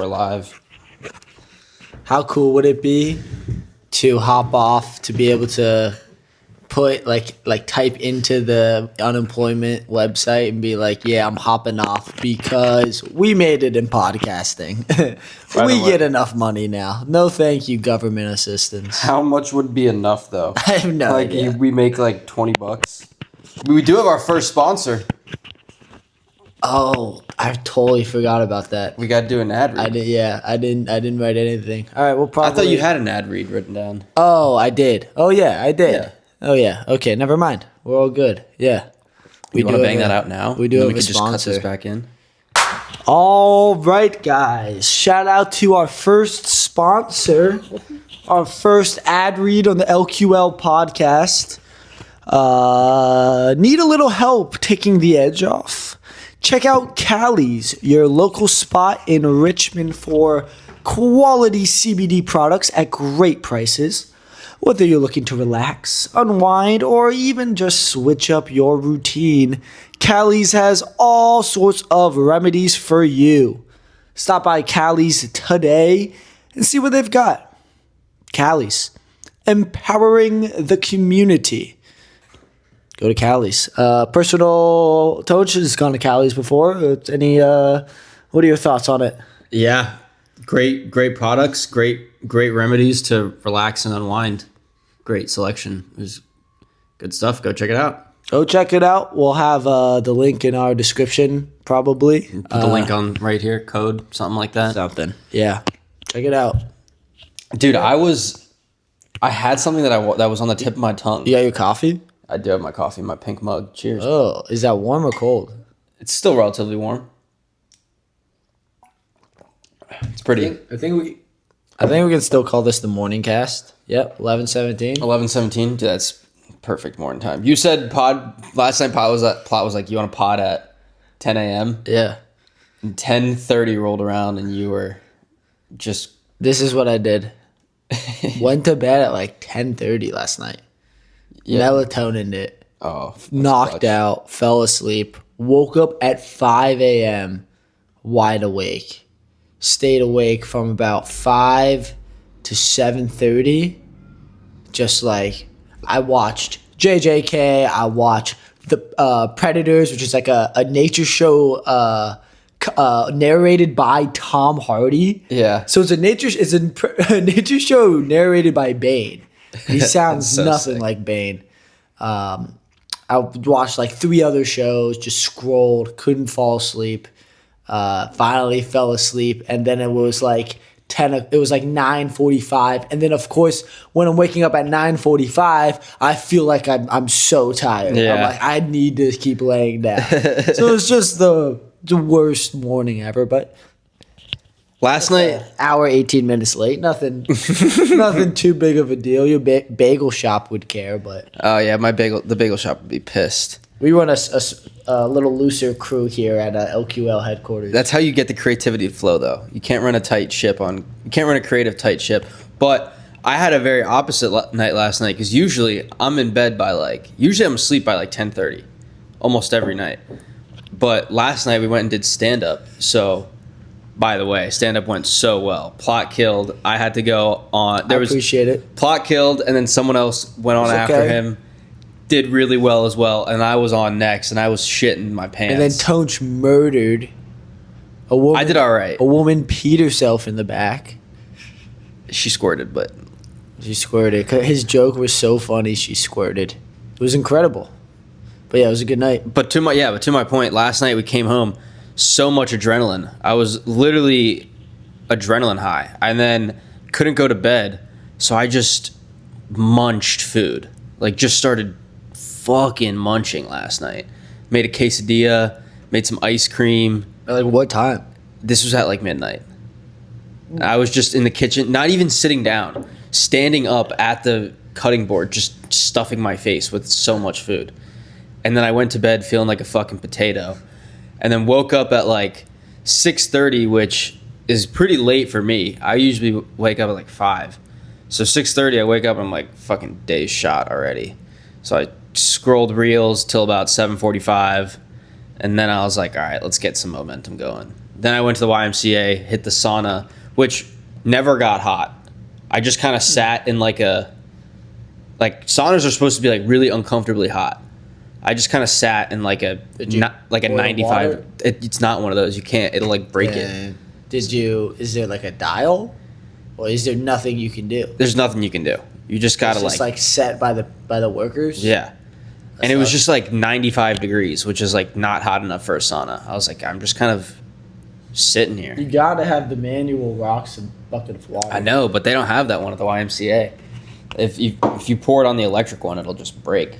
We're live. How cool would it be to hop off to be able to put like type into the unemployment website and be like, yeah, I'm hopping off because we made it in podcasting. We get enough money now. No thank you, government assistance. How much would be enough though? I have no like idea. we make like $20. We do have our first sponsor. Oh, I totally forgot about that. We got to do an ad read. I didn't write anything. All right, we'll probably. I thought you had an ad read written down. Oh, I did. Oh yeah, I did. Yeah. Oh yeah. Okay, never mind. We're all good. Yeah. We want to bang that out now? We do and have we a could just cut sponsor. this back in. All right, guys. Shout out to our first sponsor, our first ad read on the LQL podcast. Need a little help taking the edge off? Check out Cali's, your local spot in Richmond for quality CBD products at great prices. Whether you're looking to relax, unwind, or even just switch up your routine, Cali's has all sorts of remedies for you. Stop by Cali's today and see what they've got. Cali's, empowering the community. Go to Cali's. Personal Toach has gone to Cali's before. What are your thoughts on it? Yeah. Great products, great remedies to relax and unwind. Great selection. It was good stuff. Go check it out. Go check it out. We'll have the link in our description, probably. Put the link on right here, code, something like that. Something. Yeah. Check it out. Dude, I had something that was on the tip of my tongue. You got your coffee? I do have my coffee in my pink mug. Cheers. Oh, is that warm or cold? It's still relatively warm. It's pretty. I think we can still call this the morning cast. Yep, 11:17. 11:17. Dude, that's perfect morning time. You said last night. Plot was like, you want to pod at 10 a.m. Yeah. And 10:30 rolled around and you were just. This is what I did. Went to bed at like 10:30 last night. Yeah. Melatonin it. Oh. Knocked clutch. out. Fell asleep. Woke up at 5 a.m. wide awake. Stayed awake from about 5 to 7:30. Just like I watched JJK. I watched the Predators, which is like a nature show narrated by Tom Hardy. Yeah. So it's a nature show narrated by Bane. He sounds so nothing sick. like Bane. I watched like 3 other shows. Just scrolled. Couldn't fall asleep. Finally fell asleep, and then it was like 9:45, and then of course when I'm waking up at 9:45, I feel like I'm so tired. Yeah. I'm like, I need to keep laying down. So it's just the worst morning ever. But Last night. hour 18 minutes late, nothing too big of a deal. Your bagel shop would care, but Oh yeah, the bagel shop would be pissed. we run a little looser crew here at LQL headquarters. That's how you get the creativity to flow, though. You can't run a creative tight ship. But I had a very opposite night last night because usually I'm in bed usually I'm asleep by like 10:30, almost every night. But last night we went and did stand up. So, by the way, stand up went so well. Plot killed. I had to go on. Appreciate it. Plot killed, and then someone else went on It's after okay. him. Did really well as well, and I was on next, and I was shitting my pants. And then Tonch murdered a woman. I did all right. A woman peed herself in the back. She squirted, but She squirted. His joke was so funny. She squirted. It was incredible. But yeah, it was a good night. But to my point, last night we came home, so much adrenaline. I was literally adrenaline high, and then couldn't go to bed, so I just munched food. Like just started fucking munching last night. Made a quesadilla, made some ice cream. At like what time? This was at like midnight. I was just in the kitchen, not even sitting down, standing up at the cutting board, just stuffing my face with so much food. And then I went to bed feeling like a fucking potato. And then woke up at like 6:30, which is pretty late for me. I usually wake up at like 5. So 6:30, I wake up and I'm like, fucking day's shot already. So I scrolled reels till about 7:45. And then I was like, all right, let's get some momentum going. Then I went to the YMCA, hit the sauna, which never got hot. I just kind of sat in like saunas are supposed to be like really uncomfortably hot. I just kind of sat in like a 95. It's not one of those. You can't. It'll like break it. Is there like a dial, or is there nothing you can do? There's nothing you can do. You just gotta It's just set by the workers. Yeah. And it was just like 95 degrees, which is like not hot enough for a sauna. I was like, I'm just kind of sitting here. You gotta have the manual rocks and bucket of water. I know, but they don't have that one at the YMCA. If you pour it on the electric one, it'll just break.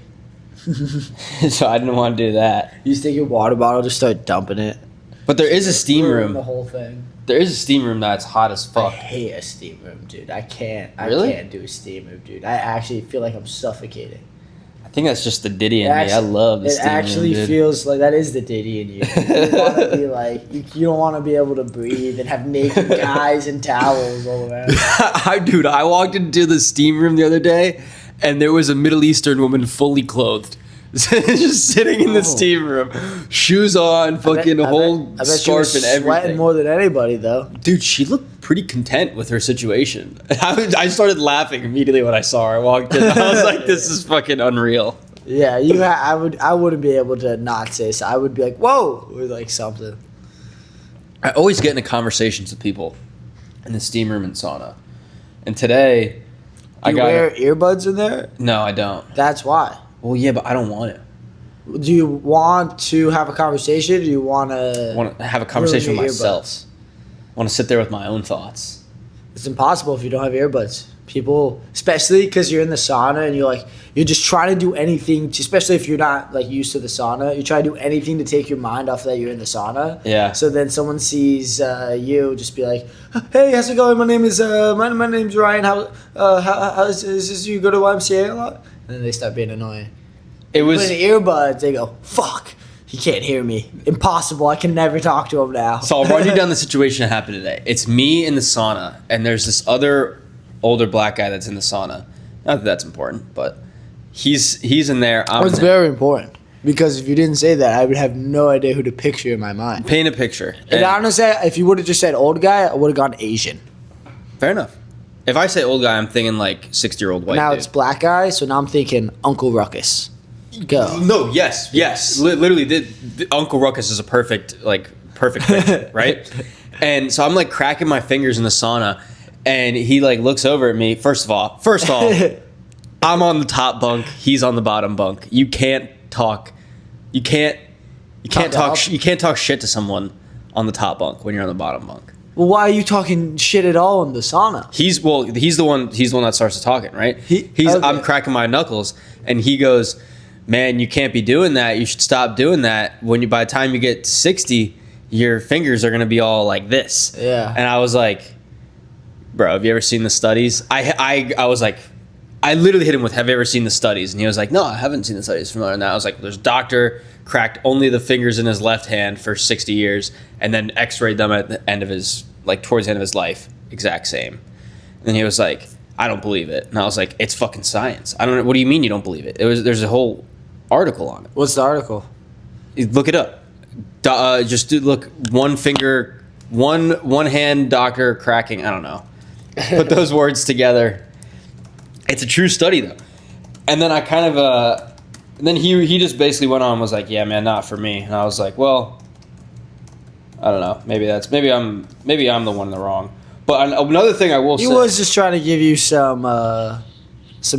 So I didn't want to do that. You just take your water bottle, just start dumping it. But there is a steam room. The whole thing. There is a steam room that's hot as fuck. I hate a steam room, dude. I can't. Really? I can't do a steam room, dude. I actually feel like I'm suffocating. I think that's just the Diddy in me. I love the steam room. It actually feels like that is the Diddy in you. You want to be like you don't want to be able to breathe and have naked guys and towels all around. I walked into the steam room the other day, and there was a Middle Eastern woman fully clothed. Just sitting in the steam room, shoes on, fucking whole scarf and everything. Sweating more than anybody, though. Dude, she looked pretty content with her situation. I started laughing immediately when I saw her. I walked in. I was like, "This is fucking unreal." Yeah, I wouldn't be able to not say so. I would be like, "Whoa," or like something. I always get into conversations with people in the steam room and sauna, and today Do you wear earbuds in there? No, I don't. That's why. Well, yeah, but I don't want it. Do you want to have a conversation? Do you want to have a conversation with myself? I want to sit there with my own thoughts. It's impossible if you don't have earbuds. People, especially because you're in the sauna and you're just trying to do anything, especially if you're not like used to the sauna, you try to do anything to take your mind off that you're in the sauna. Yeah. So then someone sees you, just be like, "Hey, how's it going? My name's Ryan. How is this? You go to YMCA a lot?" And then they start being annoying. Put in earbuds. They go, "Fuck, he can't hear me. Impossible. I can never talk to him now." So I'll run you down the situation that happened today. It's me in the sauna, and there's this other older black guy that's in the sauna. Not that that's important, but he's in there. It's very important, because if you didn't say that, I would have no idea who to picture in my mind. Paint a picture. And honestly, if you would have just said old guy, I would have gone Asian. Fair enough. If I say old guy, I'm thinking like 60-year-old white now dude. It's black guy, so now I'm thinking Uncle Ruckus. Go. No, yes. Literally, the Uncle Ruckus is a perfect picture, right? And so I'm like cracking my fingers in the sauna, and he like looks over at me. First of all, I'm on the top bunk. He's on the bottom bunk. You can't talk. You can't talk shit to someone on the top bunk when you're on the bottom bunk. Well, why are you talking shit at all in the sauna? He's the one that starts to talking, right? Okay. I'm cracking my knuckles, and he goes, "Man, you can't be doing that. You should stop doing that. By the time you get to 60, your fingers are gonna be all like this." Yeah. And I was like, "Bro, have you ever seen the studies?" I was like, I literally hit him with, "Have you ever seen the studies?" And he was like, "No, I haven't seen the studies." From that, I was like, "There's a doctor cracked only the fingers in his left hand for 60 years, and then X-rayed them at the end of towards the end of his life, exact same." And he was like, "I don't believe it." And I was like, "It's fucking science. I don't know. What do you mean you don't believe it? There's a whole article on it." What's the article? Look it up. Look, one finger, one hand doctor cracking. I don't know. Put those words together. It's a true study though. And then I kind of and then he just basically went on and was like, "Yeah, man, not for me." And I was like, "Well, I don't know. Maybe I'm the one in the wrong." But another thing I will say, he was just trying to give you some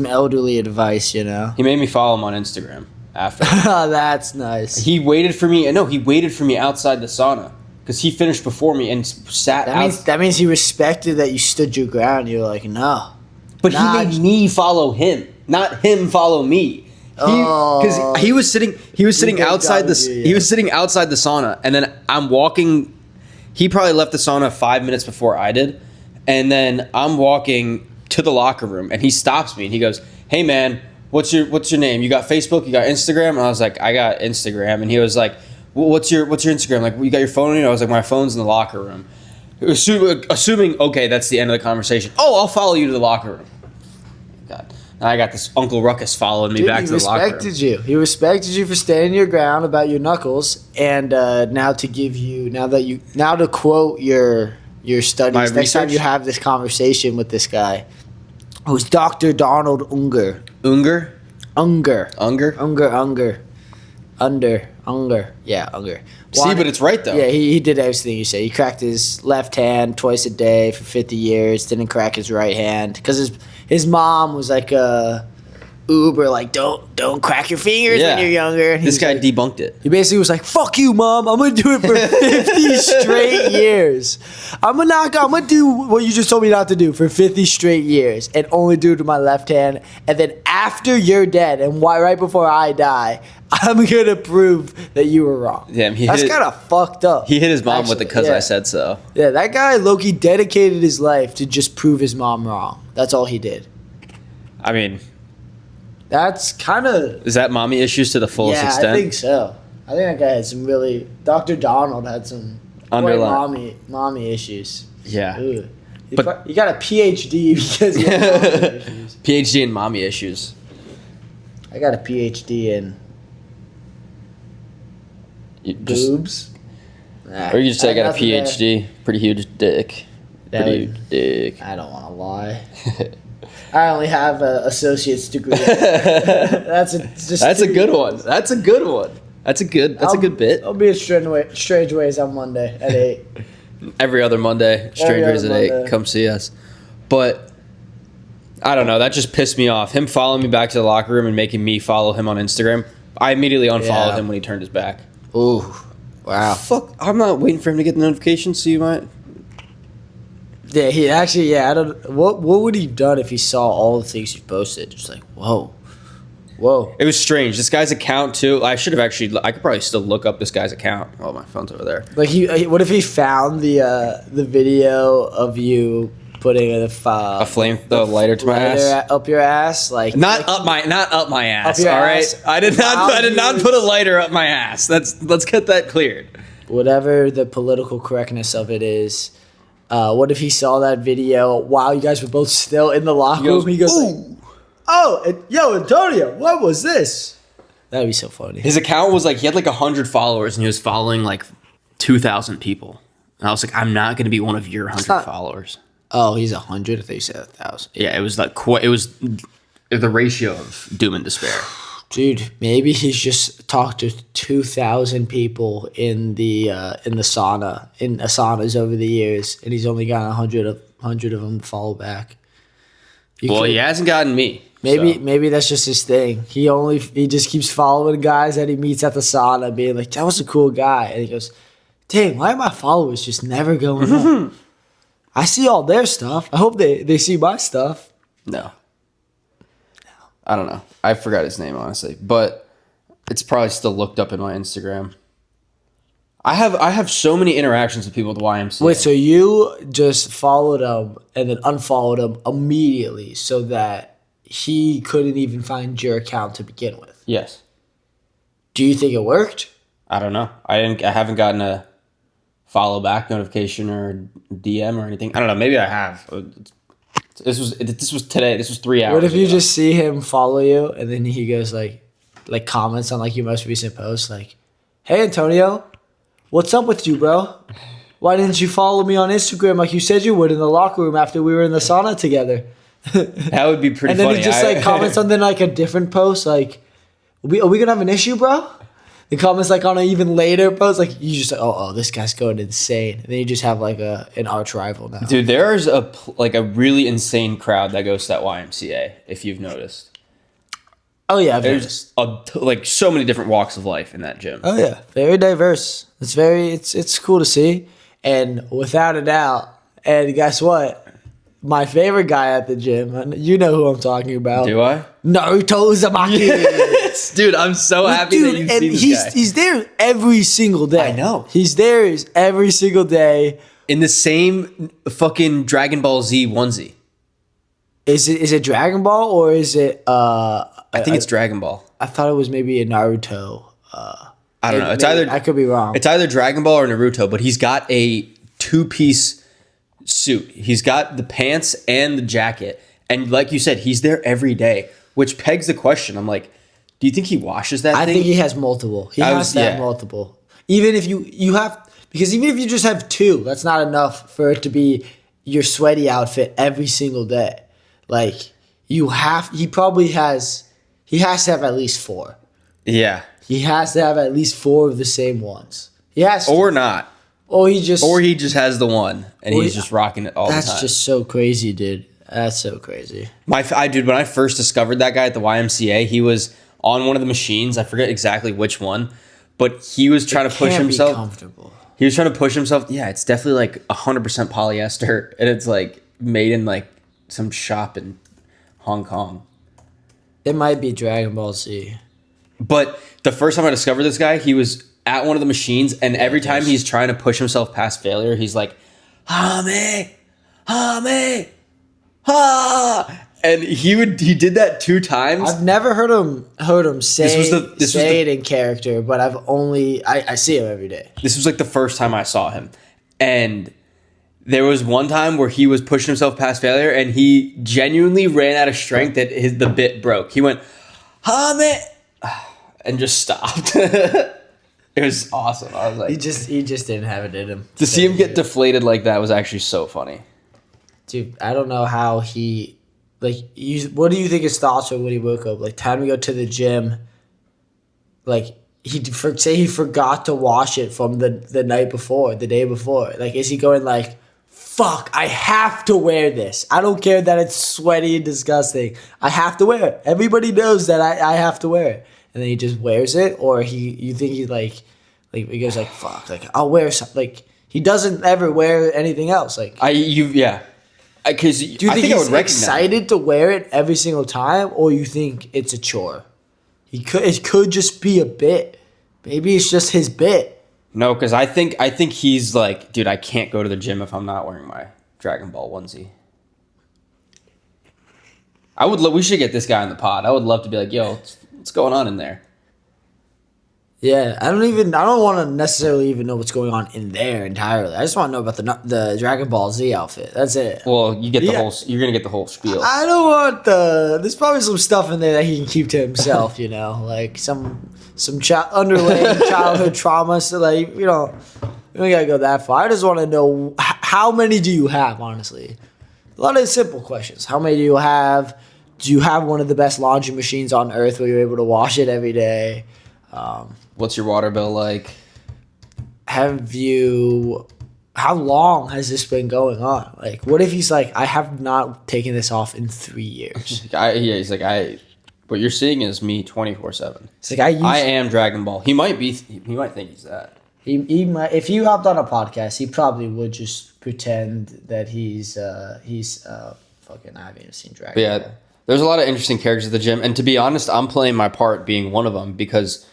elderly advice, you know. He made me follow him on Instagram after. That's nice. He waited for me. No, he waited for me outside the sauna because he finished before me and sat. That means he respected that you stood your ground. You're like, no. But he made me follow him, not him follow me. Because he was sitting outside he was sitting outside the sauna, and then I'm walking. He probably left the sauna 5 minutes before I did, and then I'm walking to the locker room, and he stops me and he goes, "Hey man, what's your name? You got Facebook? You got Instagram?" And I was like, "I got Instagram." And he was like, "Well, what's your Instagram? Like, you got your phone on you?" I was like, "My phone's in the locker room." Assuming okay, that's the end of the conversation. "Oh, I'll follow you to the locker room." God. I got this Uncle Ruckus following me Dude, back to the locker room. He respected you for standing your ground about your knuckles, and now to quote your studies. My Next time research? you have this conversation with this guy, who's Dr. Donald Unger. Unger? Unger. Unger? Unger. Yeah, Unger. See, but it's right, though. Yeah, he did everything you said. He cracked his left hand twice a day for 50 years, didn't crack his right hand. Because his mom was like Uber, like, don't crack your fingers when you're younger. And this guy debunked it. He basically was like, fuck you, Mom. I'm going to do it for 50 straight years. I'm going to do what you just told me not to do for 50 straight years and only do it with my left hand. And then after you're dead and right before I die, I'm going to prove that you were wrong. Damn, That's kind of fucked up. He hit his mom with it because I said so. Yeah, that guy, Loki, dedicated his life to just prove his mom wrong. That's all he did. I mean, that's kind of... Is that mommy issues to the fullest extent? Yeah, I think so. I think that guy had some really... Dr. Donald had some mommy issues. Yeah. Ooh. He got a PhD because he had mommy issues. PhD in mommy issues. I got a PhD in boobs. Or you just say I got a PhD. Pretty huge dick. Pretty huge dick. I don't want to lie. I only have an associate's degree. That's a good one. That's a good bit. I'll be at Strange Ways on Monday at 8. Every other Monday, Strange Ways at 8. Come see us. But I don't know. That just pissed me off. Him following me back to the locker room and making me follow him on Instagram. I immediately unfollowed him when he turned his back. Ooh, wow. Fuck! I'm not waiting for him to get the notification. So you might. Yeah, he actually. Yeah, I don't. What would he have done if he saw all the things you posted? Just like, whoa. It was strange. This guy's account too. I should have actually. I could probably still look up this guy's account. Oh, my phone's over there. Like what if he found the video of you putting the lighter to my ass, up your ass, like up my ass. Up your all right, ass. I did not put a lighter up my ass. Let's get that cleared. Whatever the political correctness of it is. What if he saw that video while you guys were both still in the locker room? He goes, yo, Antonio, what was this? That'd be so funny. His account was he had 100 followers and he was following 2,000 people. And I was like, I'm not going to be one of your 100 followers. Oh, he's 100. I thought you said 1,000. Yeah, it was it was the ratio of doom and despair. Dude, maybe he's just talked to 2,000 people in the saunas over the years, and he's only got 100 of them to follow back. He hasn't gotten me. Maybe that's just his thing. He just keeps following guys that he meets at the sauna, being like, "That was a cool guy," and he goes, "Dang, why are my followers just never going up? I see all their stuff. I hope they see my stuff." No. I don't know. I forgot his name, honestly. But it's probably still looked up in my Instagram. I have so many interactions with people at the YMCA. Wait, so you just followed him and then unfollowed him immediately so that he couldn't even find your account to begin with? Yes. Do you think it worked? I don't know. I haven't gotten a follow back notification or DM or anything. I don't know. Maybe I have. This was today. This was 3 hours. What if you ago. just see him follow you and then he goes like comments on your most recent post like, "Hey Antonio, what's up with you, bro? Why didn't you follow me on Instagram like you said you would in the locker room after we were in the sauna together?" That would be pretty funny. And then he just comments on then a different post like, are we gonna have an issue, bro? He comments on an even later post you just oh this guy's going insane, and then you just have an arch rival now. Dude, there's a really insane crowd that goes to that YMCA. If you've noticed. Oh yeah, there's so many different walks of life in that gym. Oh yeah, very diverse. It's cool to see, and without a doubt. And guess what? My favorite guy at the gym, you know who I'm talking about. Do I? Naruto Uzumaki. Yes, dude, I'm so happy that you see this guy. He's there every single day. I know. He's there every single day. In the same fucking Dragon Ball Z onesie. Is it Dragon Ball or is it? I think it's Dragon Ball. I thought it was maybe a Naruto. I don't know. It's either I could be wrong. It's either Dragon Ball or Naruto, but he's got a 2-piece suit. He's got the pants and the jacket, And like you said, he's there every day, which pegs the question. I'm like, do you think he washes that I thing? think he has multiple. He has to have multiple. Even if you have, because even if you just have two, that's not enough for it to be your sweaty outfit every single day. Like he has to have at least four. Yeah. He has to have at least four of the same ones. He has to. Or not. Or he just has the one and he's just rocking it all the time. That's just so crazy, dude. That's so crazy. Dude, when I first discovered that guy at the YMCA, he was on one of the machines. I forget exactly which one, but he was trying to push himself. Be comfortable. He was trying to push himself. Yeah, it's definitely like 100% polyester, and it's like made in like some shop in Hong Kong. It might be Dragon Ball Z. But the first time I discovered this guy, he was at one of the machines, and every time he's trying to push himself past failure, he's like, Hame, Hame, ha. And he did that 2 times. I've never heard him say it in character, but I see him every day. This was like the first time I saw him. And there was one time where he was pushing himself past failure, and he genuinely ran out of strength that the bit broke. He went, Hame, and just stopped. It was awesome. I was like, he just didn't have it in him. To see him get deflated like that was actually so funny. Dude, I don't know how he, like, what do you think his thoughts were when he woke up? Like, time to go to the gym. Like, say he forgot to wash it from the night before, the day before. Like, is he going like, fuck, I have to wear this. I don't care that it's sweaty and disgusting. I have to wear it. Everybody knows that I have to wear it. And then he just wears it? Or you think he like he goes like, fuck, like, I'll wear something. Like, he doesn't ever wear anything else. Like, because do you think he's excited to wear it every single time, or you think it's a chore? It could just be a bit. Maybe it's just his bit. No, because I think he's like, dude, I can't go to the gym if I'm not wearing my Dragon Ball onesie. We should get this guy on the pod. I would love to be like, yo, what's going on in there? Yeah, I don't want to necessarily even know what's going on in there entirely. I just want to know about the Dragon Ball Z outfit. That's it. Well, you're gonna get the whole spiel. I don't want there's probably some stuff in there that he can keep to himself, like some underlying childhood trauma. So like, we don't gotta go that far. I just want to know, how many do you have, honestly? A lot of simple questions. How many do you have? Do you have one of the best laundry machines on earth where you're able to wash it every day? What's your water bill like? How long has this been going on? Like, what if he's like, I have not taken this off in 3 years? He's like, what you're seeing is me 24/7. It's like, I am Dragon Ball. He might think he's that. He might, if you hopped on a podcast, he probably would just pretend that he's fucking, I haven't even seen Dragon Ball. There's a lot of interesting characters at the gym, and to be honest, I'm playing my part being one of them because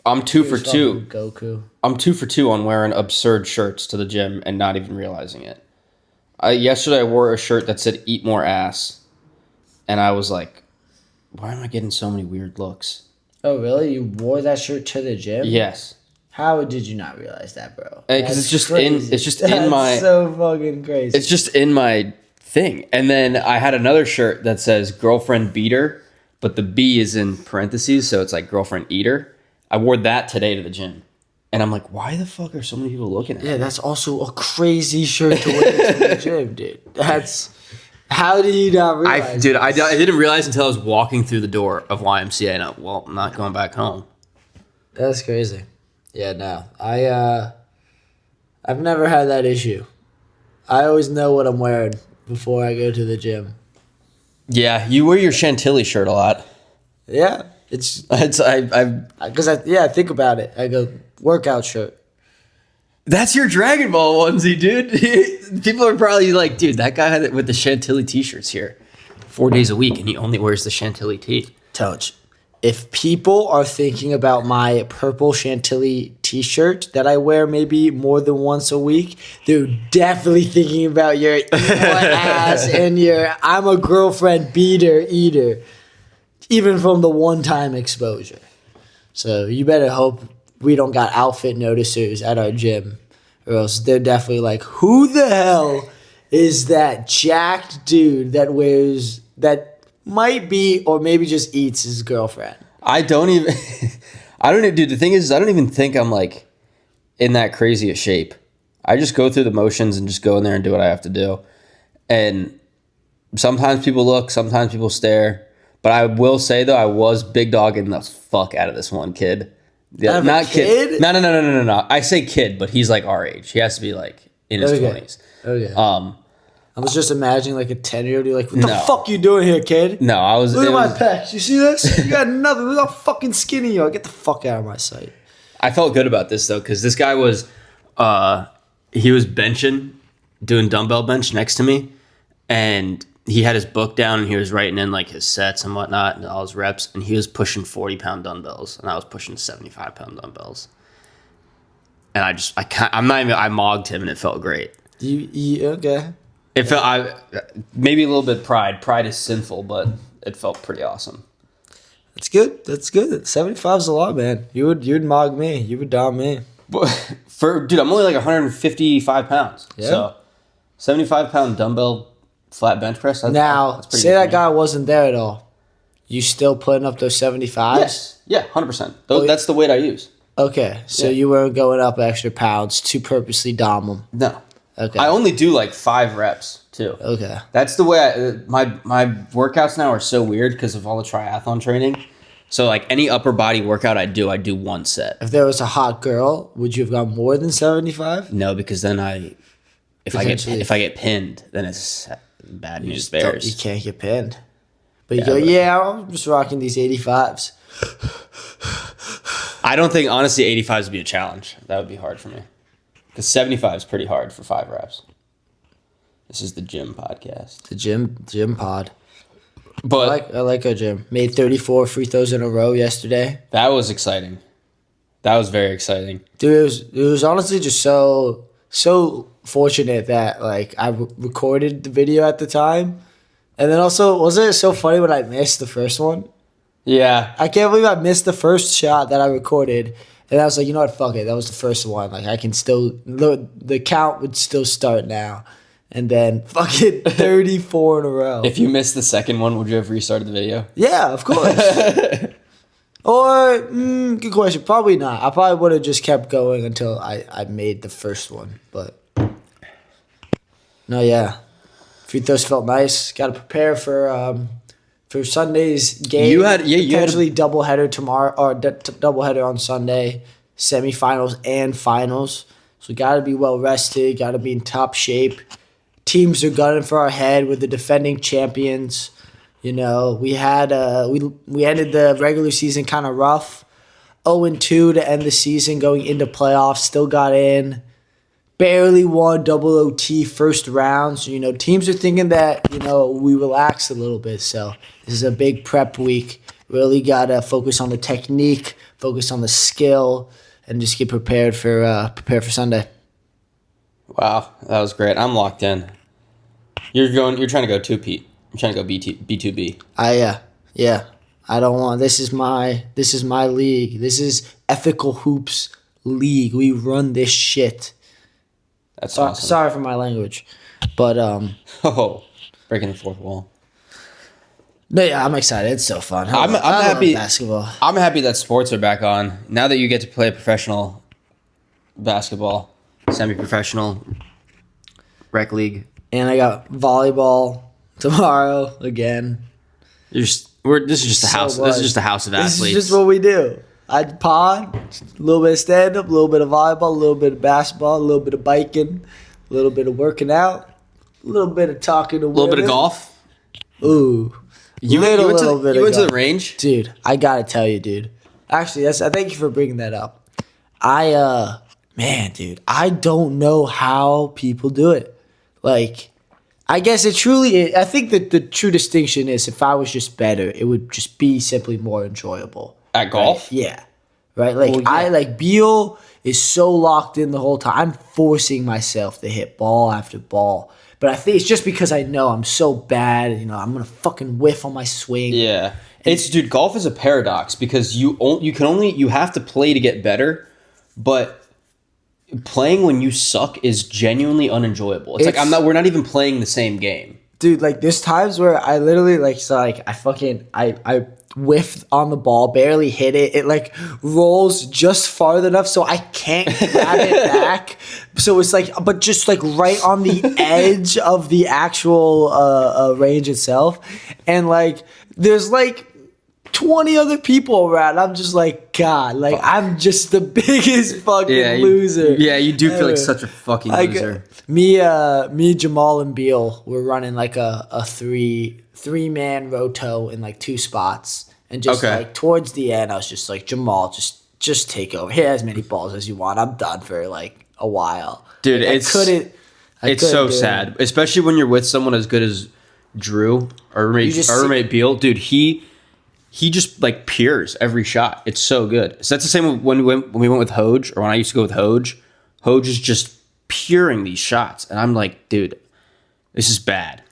I'm 2 for 2. Goku. I'm 2 for 2 on wearing absurd shirts to the gym and not even realizing it. Yesterday I wore a shirt that said "Eat More Ass," and I was like, "Why am I getting so many weird looks?" Oh, really? You wore that shirt to the gym? Yes. How did you not realize that, bro? Because it's just That's in my. So fucking crazy. It's just in my thing, and then I had another shirt that says "Girlfriend Beater," but the B is in parentheses, so it's like "Girlfriend Eater." I wore that today to the gym, and I'm like, why the fuck are so many people looking at me? Yeah, that's also a crazy shirt to wear to the gym, dude. How did you not realize? I didn't realize until I was walking through the door of YMCA, and I'm not going back home. That's crazy. Yeah, no, I've never had that issue. I always know what I'm wearing before I go to the gym. Yeah, you wear your Chantilly shirt a lot. Yeah. Because I think about it. I go, workout shirt. That's your Dragon Ball onesie, dude. People are probably like, dude, that guy with the Chantilly t-shirts here 4 days a week, and he only wears the Chantilly tee. Touch. If people are thinking about my purple Chantilly t-shirt that I wear maybe more than once a week, they're definitely thinking about your ass and your I'm a girlfriend beater eater. Even from the one-time exposure. So you better hope we don't got outfit noticers at our gym. Or else they're definitely like, who the hell is that jacked dude that wears that might be or maybe just eats his girlfriend? I don't even, dude, the thing is, I don't even think I'm like in that crazy a shape. I just go through the motions and just go in there and do what I have to do. And sometimes people look, sometimes people stare. But I will say, though, I was big dogging the fuck out of this one kid. Yeah, not kid. No. I say kid, but he's like our age. He has to be like in his 20s. Okay. I was just imagining like a 10-year-old. You're like, what the fuck you doing here, kid? No, I was. Look at my pecs. You see this? You got nothing. Look how fucking skinny you are. Get the fuck out of my sight. I felt good about this, though, because this guy was, he was benching, doing dumbbell bench next to me. And he had his book down and he was writing in like his sets and whatnot and all his reps. And he was pushing 40-pound dumbbells and I was pushing 75-pound dumbbells. And I mogged him and it felt great. Okay. It felt, maybe a little bit pride. Pride is sinful, but it felt pretty awesome. That's good. 75 is a lot, man. You'd mog me. You would dom me. Dude, I'm only like 155 pounds. Yeah. So 75-pound dumbbell flat bench press. Now, say that guy wasn't there at all. You still putting up those 75s? Yes. Yeah, 100%. That's the weight I use. Okay. So you weren't going up extra pounds to purposely dom them? No. Okay. I only do like 5 reps, too. Okay. That's the way my workouts now are so weird because of all the triathlon training. So like any upper body workout I do one set. If there was a hot girl, would you have gone more than 75? No, because then if I get pinned, then it's bad news bears. You can't get pinned. But you go, I'm just rocking these 85s. I don't think, honestly, 85s would be a challenge. That would be hard for me. Because 75 is pretty hard for 5 reps. This is the gym podcast. The gym pod. But I like our gym. Made 34 free throws in a row yesterday. That was exciting. That was very exciting. Dude, it was honestly just so fortunate that like I recorded the video at the time. And then also, wasn't it so funny when I missed the first one? Yeah. I can't believe I missed the first shot that I recorded. And I was like, you know what, fuck it. That was the first one. Like I can still, the count would still start now. And then fucking 34 in a row. If you missed the second one, would you have restarted the video? Yeah, of course. Or, good question. Probably not. I probably would have just kept going until I made the first one. But, no, yeah. Free throws felt nice. Got to prepare for Sunday's game. You had doubleheader tomorrow, or doubleheader on Sunday. Semifinals and finals. So, got to be well rested. Got to be in top shape. Teams are gunning for our head with the defending champions. You know, we had we ended the regular season kind of rough. 0-2 to end the season, going into playoffs. Still got in. Barely won double OT first round. So, you know, teams are thinking that, you know, we relax a little bit. So this is a big prep week. Really got to focus on the technique, focus on the skill, and just get prepared for Sunday. Wow, that was great. I'm locked in. You're trying to go 2-Pete. I'm trying to go B2B. Yeah. I don't want. This is my league. This is Ethical Hoops League. We run this shit. That's awesome. Sorry for my language, but breaking the fourth wall. No, yeah, I'm excited. It's so fun. I'm happy. Basketball. I'm happy that sports are back on now that you get to play professional basketball, semi-professional, rec league. And I got volleyball tomorrow again. This is just a house. This is just a house of athletes. This is just what we do. I pod, a little bit of stand-up, a little bit of volleyball, a little bit of basketball, a little bit of biking, a little bit of working out, a little bit of talking to women. A little bit of golf. Ooh. You went to the range? Dude, I got to tell you, dude. Actually, I thank you for bringing that up. Dude, I don't know how people do it. Like, I guess I think that the true distinction is if I was just better, it would just be simply more enjoyable. At golf? Right? Yeah. Right? Like, Beal is so locked in the whole time. I'm forcing myself to hit ball after ball. But I think it's just because I know I'm so bad, you know, I'm going to fucking whiff on my swing. Yeah. Dude, golf is a paradox because you have to play to get better, but playing when you suck is genuinely unenjoyable. It's like we're not even playing the same game. Dude, like there's times where I literally I whiffed on the ball, barely hit it. It like rolls just far enough so I can't grab it back. So it's like, but just like right on the edge of the actual range itself, and like there's like 20 other people around. I'm just like, God, like I'm just the biggest fucking loser. You do feel like such a fucking loser. Me, Jamal, and Beal were running like a three-man roto in like 2 spots, and just like towards the end, I was just like, Jamal, just take over. Hit as many balls as you want. I'm done for like a while, dude. Like, it's so sad, especially when you're with someone as good as Drew or roommate Beal, dude. He just like peers every shot. It's so good. So that's the same when we went with Hoj, or when I used to go with Hoj. Hoj is just peering these shots, and I'm like, dude, this is bad.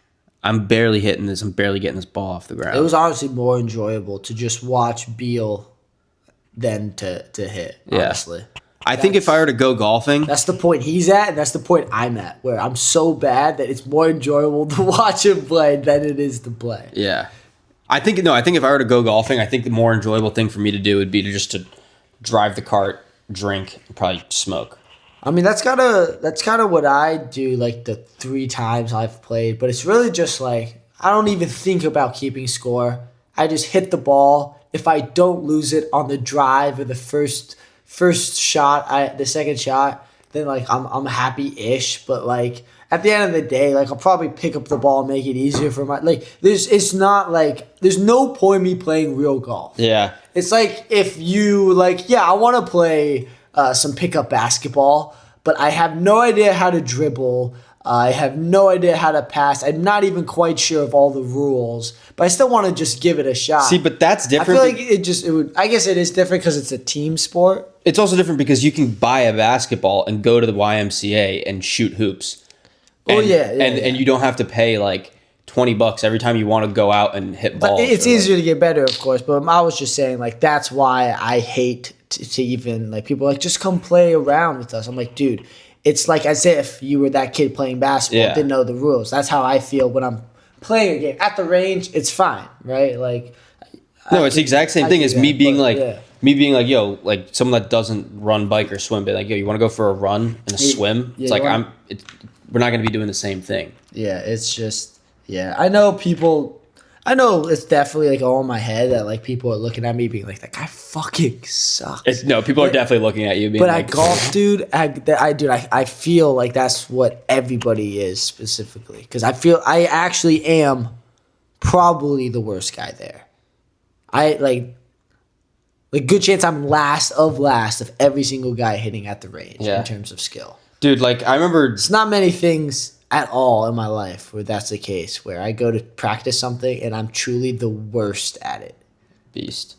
I'm barely hitting this. I'm barely getting this ball off the ground. It was honestly more enjoyable to just watch Beal than to hit. Honestly, I think if I were to go golfing, that's the point he's at, and that's the point I'm at, where I'm so bad that it's more enjoyable to watch him play than it is to play. Yeah. I think if I were to go golfing, I think the more enjoyable thing for me to do would be to drive the cart, drink, and probably smoke. I mean, that's kind of what I do like the 3 times I've played, but it's really just like I don't even think about keeping score. I just hit the ball. If I don't lose it on the drive or the first shot, the second shot, then like I'm happy-ish, but like at the end of the day, like I'll probably pick up the ball and make it easier for my it's not like there's no point me playing real golf. Yeah. It's like if you like, I want to play some pickup basketball, but I have no idea how to dribble. I have no idea how to pass. I'm not even quite sure of all the rules, but I still want to just give it a shot. See, but that's different. I feel like I guess it is different because it's a team sport. It's also different because you can buy a basketball and go to the YMCA and shoot hoops. And you don't have to pay like $20 every time you want to go out and hit balls. But it's easier to get better, of course. But I was just saying, like, that's why I hate to even like people like just come play around with us. I'm like, dude, it's like as if you were that kid playing basketball, didn't know the rules. That's how I feel when I'm playing a game at the range. It's fine, right? Like, it's the exact same thing as me being like, yo, like someone that doesn't run, bike, or swim, but like, yo, you want to go for a run and a swim? It's like we're not going to be doing the same thing. Yeah, it's just, I know it's definitely like all in my head that like people are looking at me being like, that guy fucking sucks. People are definitely looking at you being but like. But at golf, dude, I feel like that's what everybody is specifically. Because I feel I actually am probably the worst guy there. I like good chance I'm last of every single guy hitting at the range in terms of skill. Dude, like, I remember... It's not many things at all in my life where that's the case, where I go to practice something and I'm truly the worst at it. Beast.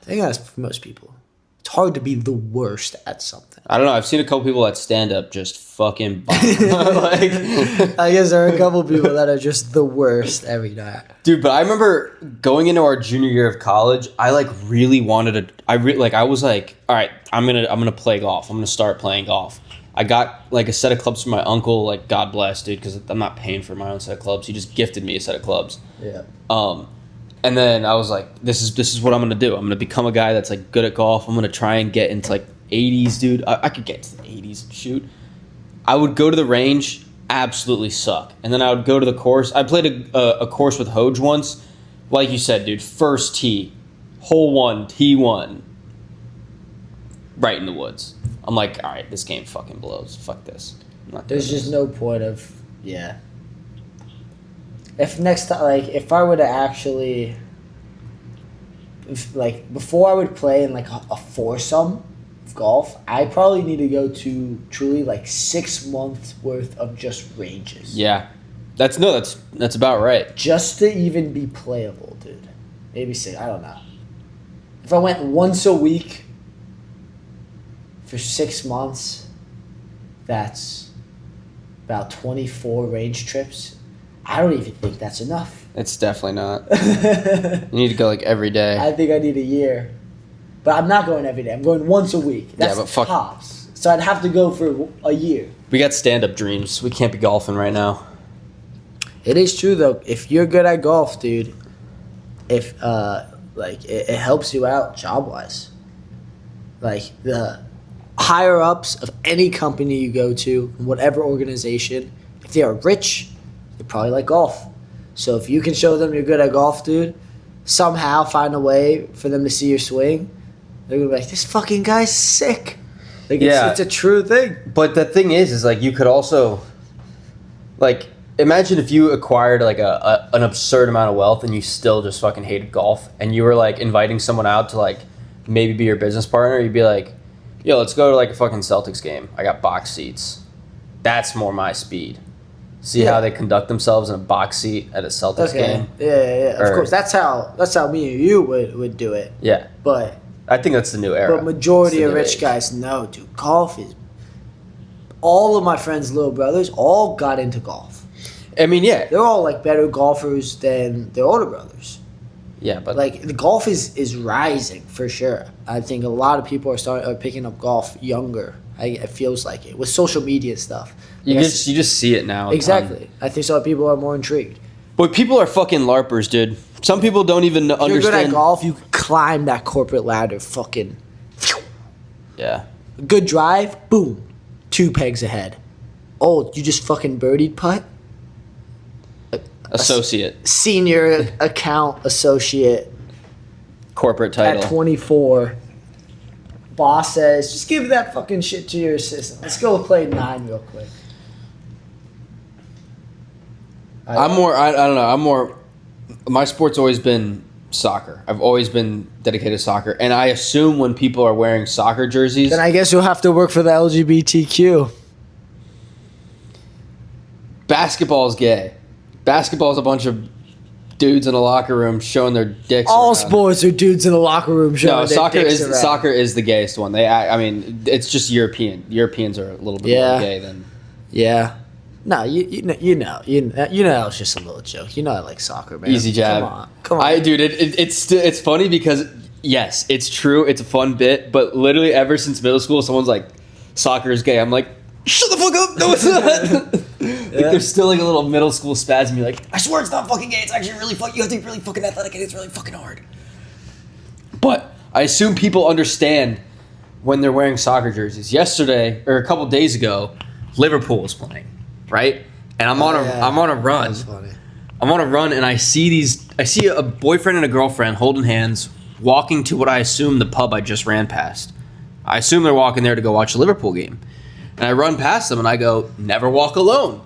I think that's for most people. It's hard to be the worst at something. I don't know. I've seen a couple people at stand-up just fucking bomb. I guess there are a couple people that are just the worst every night. Dude, but I remember going into our junior year of college, I like really wanted to... I was like, all right, I'm gonna play golf. I'm gonna start playing golf. I got like a set of clubs from my uncle, like God bless, dude, because I'm not paying for my own set of clubs. He just gifted me a set of clubs. Yeah. And then I was like, this is what I'm gonna do. I'm gonna become a guy that's like good at golf. I'm gonna try and get into like 80s, dude. I could get to the 80s and shoot. I would go to the range, absolutely suck, and then I would go to the course. I played a course with Hoj once, like you said, dude. First tee, hole 1, T1, right in the woods. I'm like, all right, this game fucking blows. Fuck this. There's just no point of If next time, like, if I were to actually, before I would play in like a foursome of golf, I probably need to go to truly like 6 months worth of just ranges. Yeah, that's about right. Just to even be playable, dude. Maybe 6. I don't know. If I went once a week for 6 months, that's about 24 range trips. I don't even think that's enough. It's definitely not. You need to go like every day. I think I need a year. But I'm not going every day. I'm going once a week. That's but fuck. tops. So I'd have to go for a year. We got stand-up dreams. We can't be golfing right now. It is true though. If you're good at golf, dude, if it helps you out job wise. Like the higher ups of any company you go to, whatever organization, if they are rich, they probably like golf. So if you can show them you're good at golf, dude, somehow find a way for them to see your swing, they're gonna be like, this fucking guy's sick. Like it's a true thing. But the thing is like you could also, like, imagine if you acquired like an absurd amount of wealth and you still just fucking hated golf, and you were like inviting someone out to like maybe be your business partner. You'd be like, yo, let's go to like a fucking Celtics game. I got box seats. That's more my speed. See how they conduct themselves in a box seat at a Celtics game? Yeah. Of course, that's how me and you would do it. Yeah. But I think that's the new era. But majority of rich guys know, dude, golf is. All of my friends' little brothers all got into golf. I mean, yeah. They're all like better golfers than their older brothers. Yeah, but like the golf is rising for sure. I think a lot of people are picking up golf younger. It feels like it with social media stuff. You just see it now. Exactly. I think some people are more intrigued. But people are fucking LARPers, dude. Some people don't even understand. If you're good at golf, you climb that corporate ladder. Fucking. Yeah. Good drive, boom, 2 pegs ahead. Oh, you just fucking birdied putt. Associate. Senior account associate. Corporate title. At 24. Boss says, just give that fucking shit to your assistant. Let's go play 9 real quick. I don't know. My sport's always been soccer. I've always been dedicated to soccer. And I assume when people are wearing soccer jerseys. Then I guess you'll have to work for the LGBTQ. Basketball's gay. Basketball's a bunch of dudes in a locker room showing their dicks. All around. Sports are dudes in a locker room showing their dicks around. Soccer is the gayest one. I mean, it's just European. Europeans are a little bit more gay than. Yeah. No, you know, it's just a little joke. You know, I like soccer, man. Easy jab. Come on. Dude, it's funny because yes, it's true. It's a fun bit, but literally ever since middle school, someone's like, "Soccer is gay." I'm like, shut the fuck up. No, it's not. There's still like a little middle school spasm. You're like, I swear it's not fucking gay. It's actually really fucking. You have to be really fucking athletic, and it's really fucking hard. But I assume people understand when they're wearing soccer jerseys. Yesterday or a couple days ago, Liverpool was playing, right? And I'm on a run. That's funny. I'm on a run, and I see a boyfriend and a girlfriend holding hands, walking to what I assume the pub I just ran past. I assume they're walking there to go watch a Liverpool game. And I run past them and I go, never walk alone.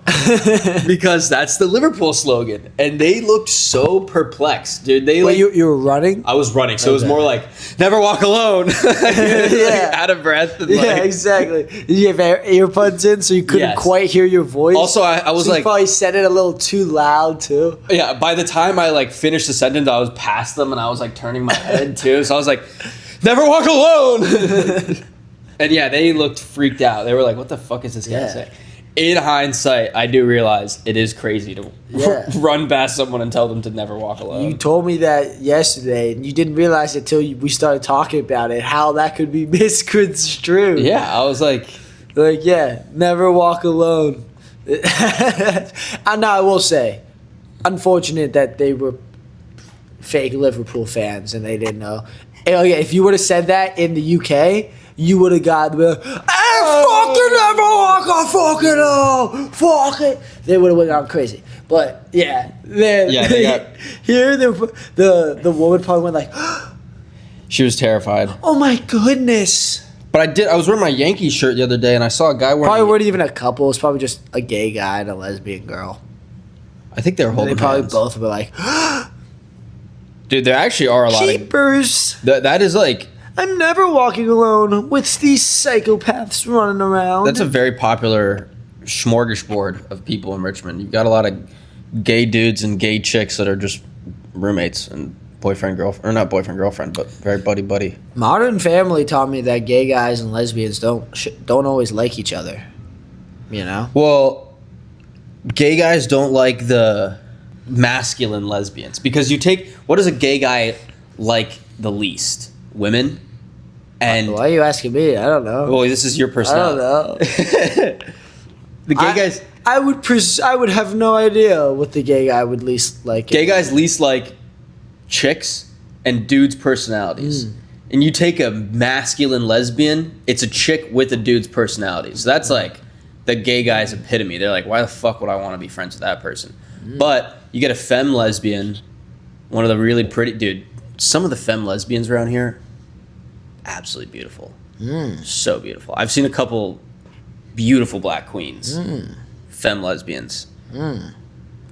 Because that's the Liverpool slogan. And they looked so perplexed, dude. Wait, you were running? I was running, so it was more like, never walk alone. Yeah. Out of breath. And yeah, exactly. Did you have earbuds in so you couldn't quite hear your voice? Also, I was like... you probably said it a little too loud, too. Yeah, by the time I finished the sentence, I was past them and I was turning my head, too. So I was like, never walk alone. And yeah, they looked freaked out. They were like, what the fuck is this guy saying? In hindsight, I do realize it is crazy to run past someone and tell them to never walk alone. You told me that yesterday, and you didn't realize it until we started talking about it, how that could be misconstrued. Yeah, I was like, never walk alone. And I will say, unfortunate that they were fake Liverpool fans and they didn't know. If you would have said that in the UK, you would have gotten fucking never walk on fucking fuck it. They would have went out crazy. But here the woman probably went like she was terrified. Oh my goodness. But I was wearing my Yankees shirt the other day and I saw a guy wearing probably weren't even a couple, it's probably just a gay guy and a lesbian girl. I think they were holding hands. They probably hands. both were like dude, there actually are a lot Jeepers. That is like I'm never walking alone with these psychopaths running around. That's a very popular smorgasbord of people in Richmond. You've got a lot of gay dudes and gay chicks that are just roommates and boyfriend, girlfriend, or not boyfriend, girlfriend, but very buddy. Modern Family taught me that gay guys and lesbians don't always like each other. You know? Well, gay guys don't like the masculine lesbians because what does a gay guy like the least? Women? And why are you asking me? I don't know. Well, this is your personality. I don't know. The gay guys. I would have no idea what the gay guy would least like. Gay guys least like chicks and dudes' personalities. And you take a masculine lesbian, it's a chick with a dude's personality. So that's like the gay guy's epitome. They're like, why the fuck would I want to be friends with that person? But you get a femme lesbian, one of the really pretty... Dude, some of the femme lesbians around here, absolutely beautiful. So beautiful. I've seen a couple beautiful black queens. Femme lesbians.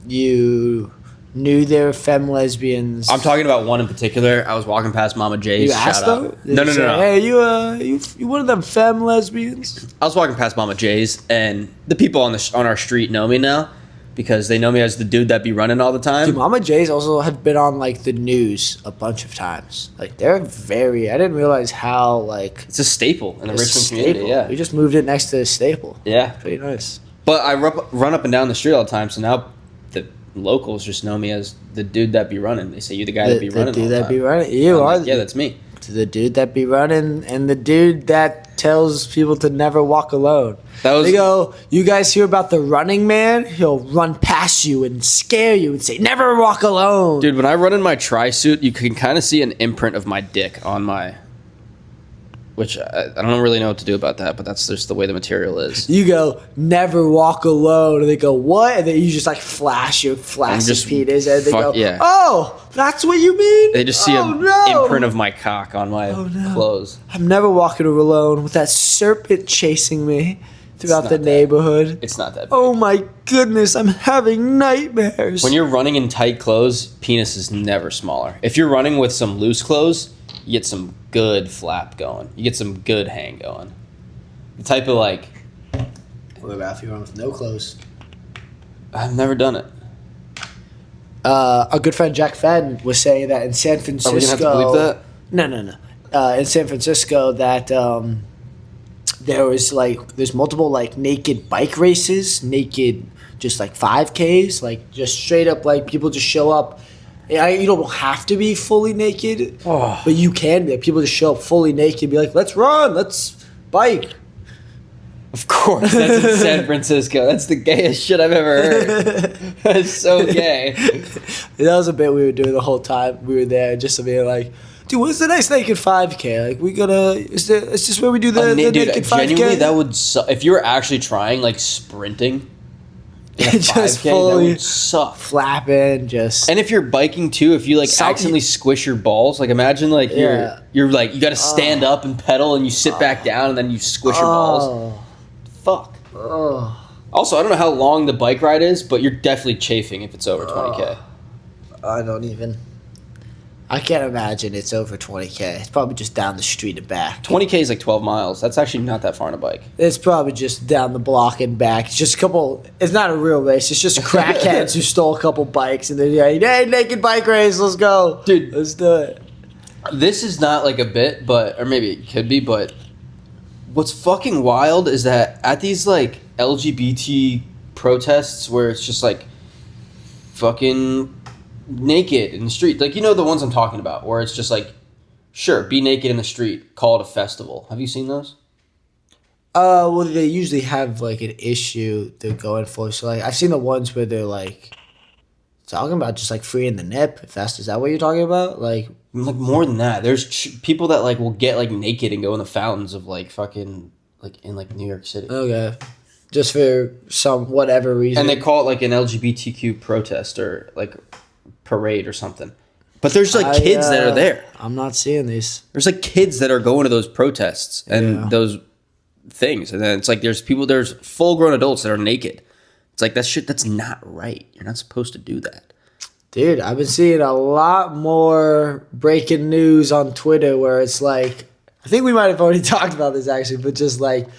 You knew they were femme lesbians. I'm talking about one in particular. I was walking past Mama J's. You asked them? No. Hey, you one of them femme lesbians? I was walking past Mama J's, and the people on our street know me now because they know me as the dude that be running all the time. Dude, Mama J's also have been on like the news a bunch of times. Like they're very. I didn't realize how like it's a staple in the Richmond community. Yeah, we just moved it next to the staple. Yeah, pretty nice. But I run up and down the street all the time, so now the locals just know me as the dude that be running. They say, you the guy that be running all the time. The dude that be running? You are. Yeah, that's me. The dude that be running and the dude that tells people to never walk alone. They go, you guys hear about the running man? He'll run past you and scare you and say, never walk alone. Dude, when I run in my tri-suit, you can kind of see an imprint of my dick on my... Which I don't really know what to do about that, but that's just the way the material is. You go, never walk alone. And they go, what? And then you just like flash your penis. And they go, yeah. Oh, that's what you mean? They just see an imprint of my cock on my clothes. I'm never walking alone with that serpent chasing me throughout the neighborhood. It's not that big. Oh my goodness, I'm having nightmares. When you're running in tight clothes, penis is never smaller. If you're running with some loose clothes, you get some good flap going. You get some good hang going. The type of like... What about if you run with no clothes? I've never done it. A good friend Jack Fenn was saying that in San Francisco... Are we going to have to believe that? No. In San Francisco that there's multiple like naked bike races, naked just like 5Ks, like just straight up like people just show up. You don't have to be fully naked, but you can be. People just show up fully naked, be like, let's run, let's bike. Of course, that's in San Francisco. That's the gayest shit I've ever heard. That's so gay. That was a bit we were doing the whole time we were there, just to be like, dude, what's the next naked 5K? Like, is this where we do the naked 5K? Genuinely, that would suck. If you were actually trying, like, sprinting... just 5K, fully that would suck. Flapping, just. And if you're biking too, if you like accidentally squish your balls, like imagine like you're like you got to stand up and pedal, and you sit back down, and then you squish your balls. Fuck. Also, I don't know how long the bike ride is, but you're definitely chafing if it's over 20K. I don't even. I can't imagine it's over 20K. It's probably just down the street and back. 20K is like 12 miles. That's actually not that far on a bike. It's probably just down the block and back. It's just a couple. It's not a real race. It's just crackheads who stole a couple bikes and they're like, hey, naked bike race, let's go. Dude. Let's do it. This is not like a bit, or maybe it could be, but what's fucking wild is that at these like LGBT protests where it's just like fucking naked in the street, like, you know, the ones I'm talking about, where it's just like, sure, be naked in the street, call it a festival. Have you seen those? Well, they usually have like an issue they're going for. So like, I've seen the ones where they're like talking about just like freeing the nip. Is that what you're talking about? Like more than that, there's people that like will get like naked and go in the fountains of like fucking like in like New York City. Okay. Just for some whatever reason. And they call it like an LGBTQ protest or like parade or something. But there's like kids that are there. I'm not seeing these. There's like kids that are going to those protests and those things, and then it's like there's full grown adults that are naked. It's like that's not right. You're not supposed to do that. Dude, I've been seeing a lot more breaking news on Twitter where it's like, I think we might have already talked about this actually, but just like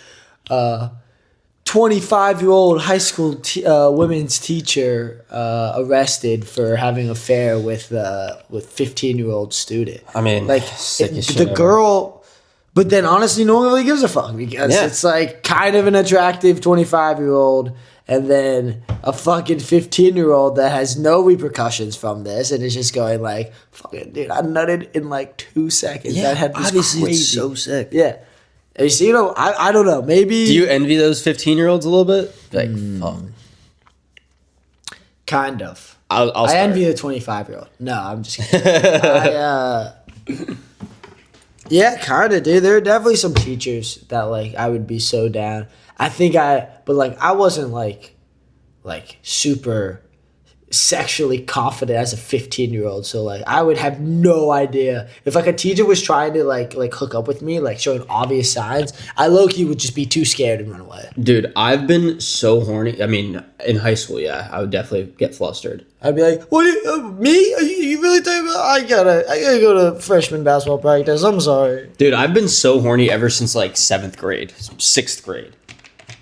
25-year-old high school women's teacher arrested for having an affair with 15-year-old student. I mean, like the girl, but then honestly, no one really gives a fuck because it's like kind of an attractive 25-year-old, and then a fucking 15-year-old that has no repercussions from this, and is just going like, "Fucking dude, I nutted in like 2 seconds." Yeah, that had obviously crazy. it's so sick. Yeah. You see, I don't know. Maybe. Do you envy those 15-year-olds a little bit? Like, fuck. Kind of. I'll I start. envy the 25-year-old. No, I'm just kidding. Yeah, kind of, dude. There are definitely some teachers that like I would be so down. But like I wasn't like super sexually confident as a 15-year-old. So like I would have no idea if like a teacher was trying to like hook up with me, like showing obvious signs. I low key would just be too scared and run away. Dude, I've been so horny. I mean, in high school, yeah, I would definitely get flustered. I'd be like, "What? Me? Are you really talking about? I gotta go to freshman basketball practice. I'm sorry." Dude, I've been so horny ever since like 7th grade, 6th grade.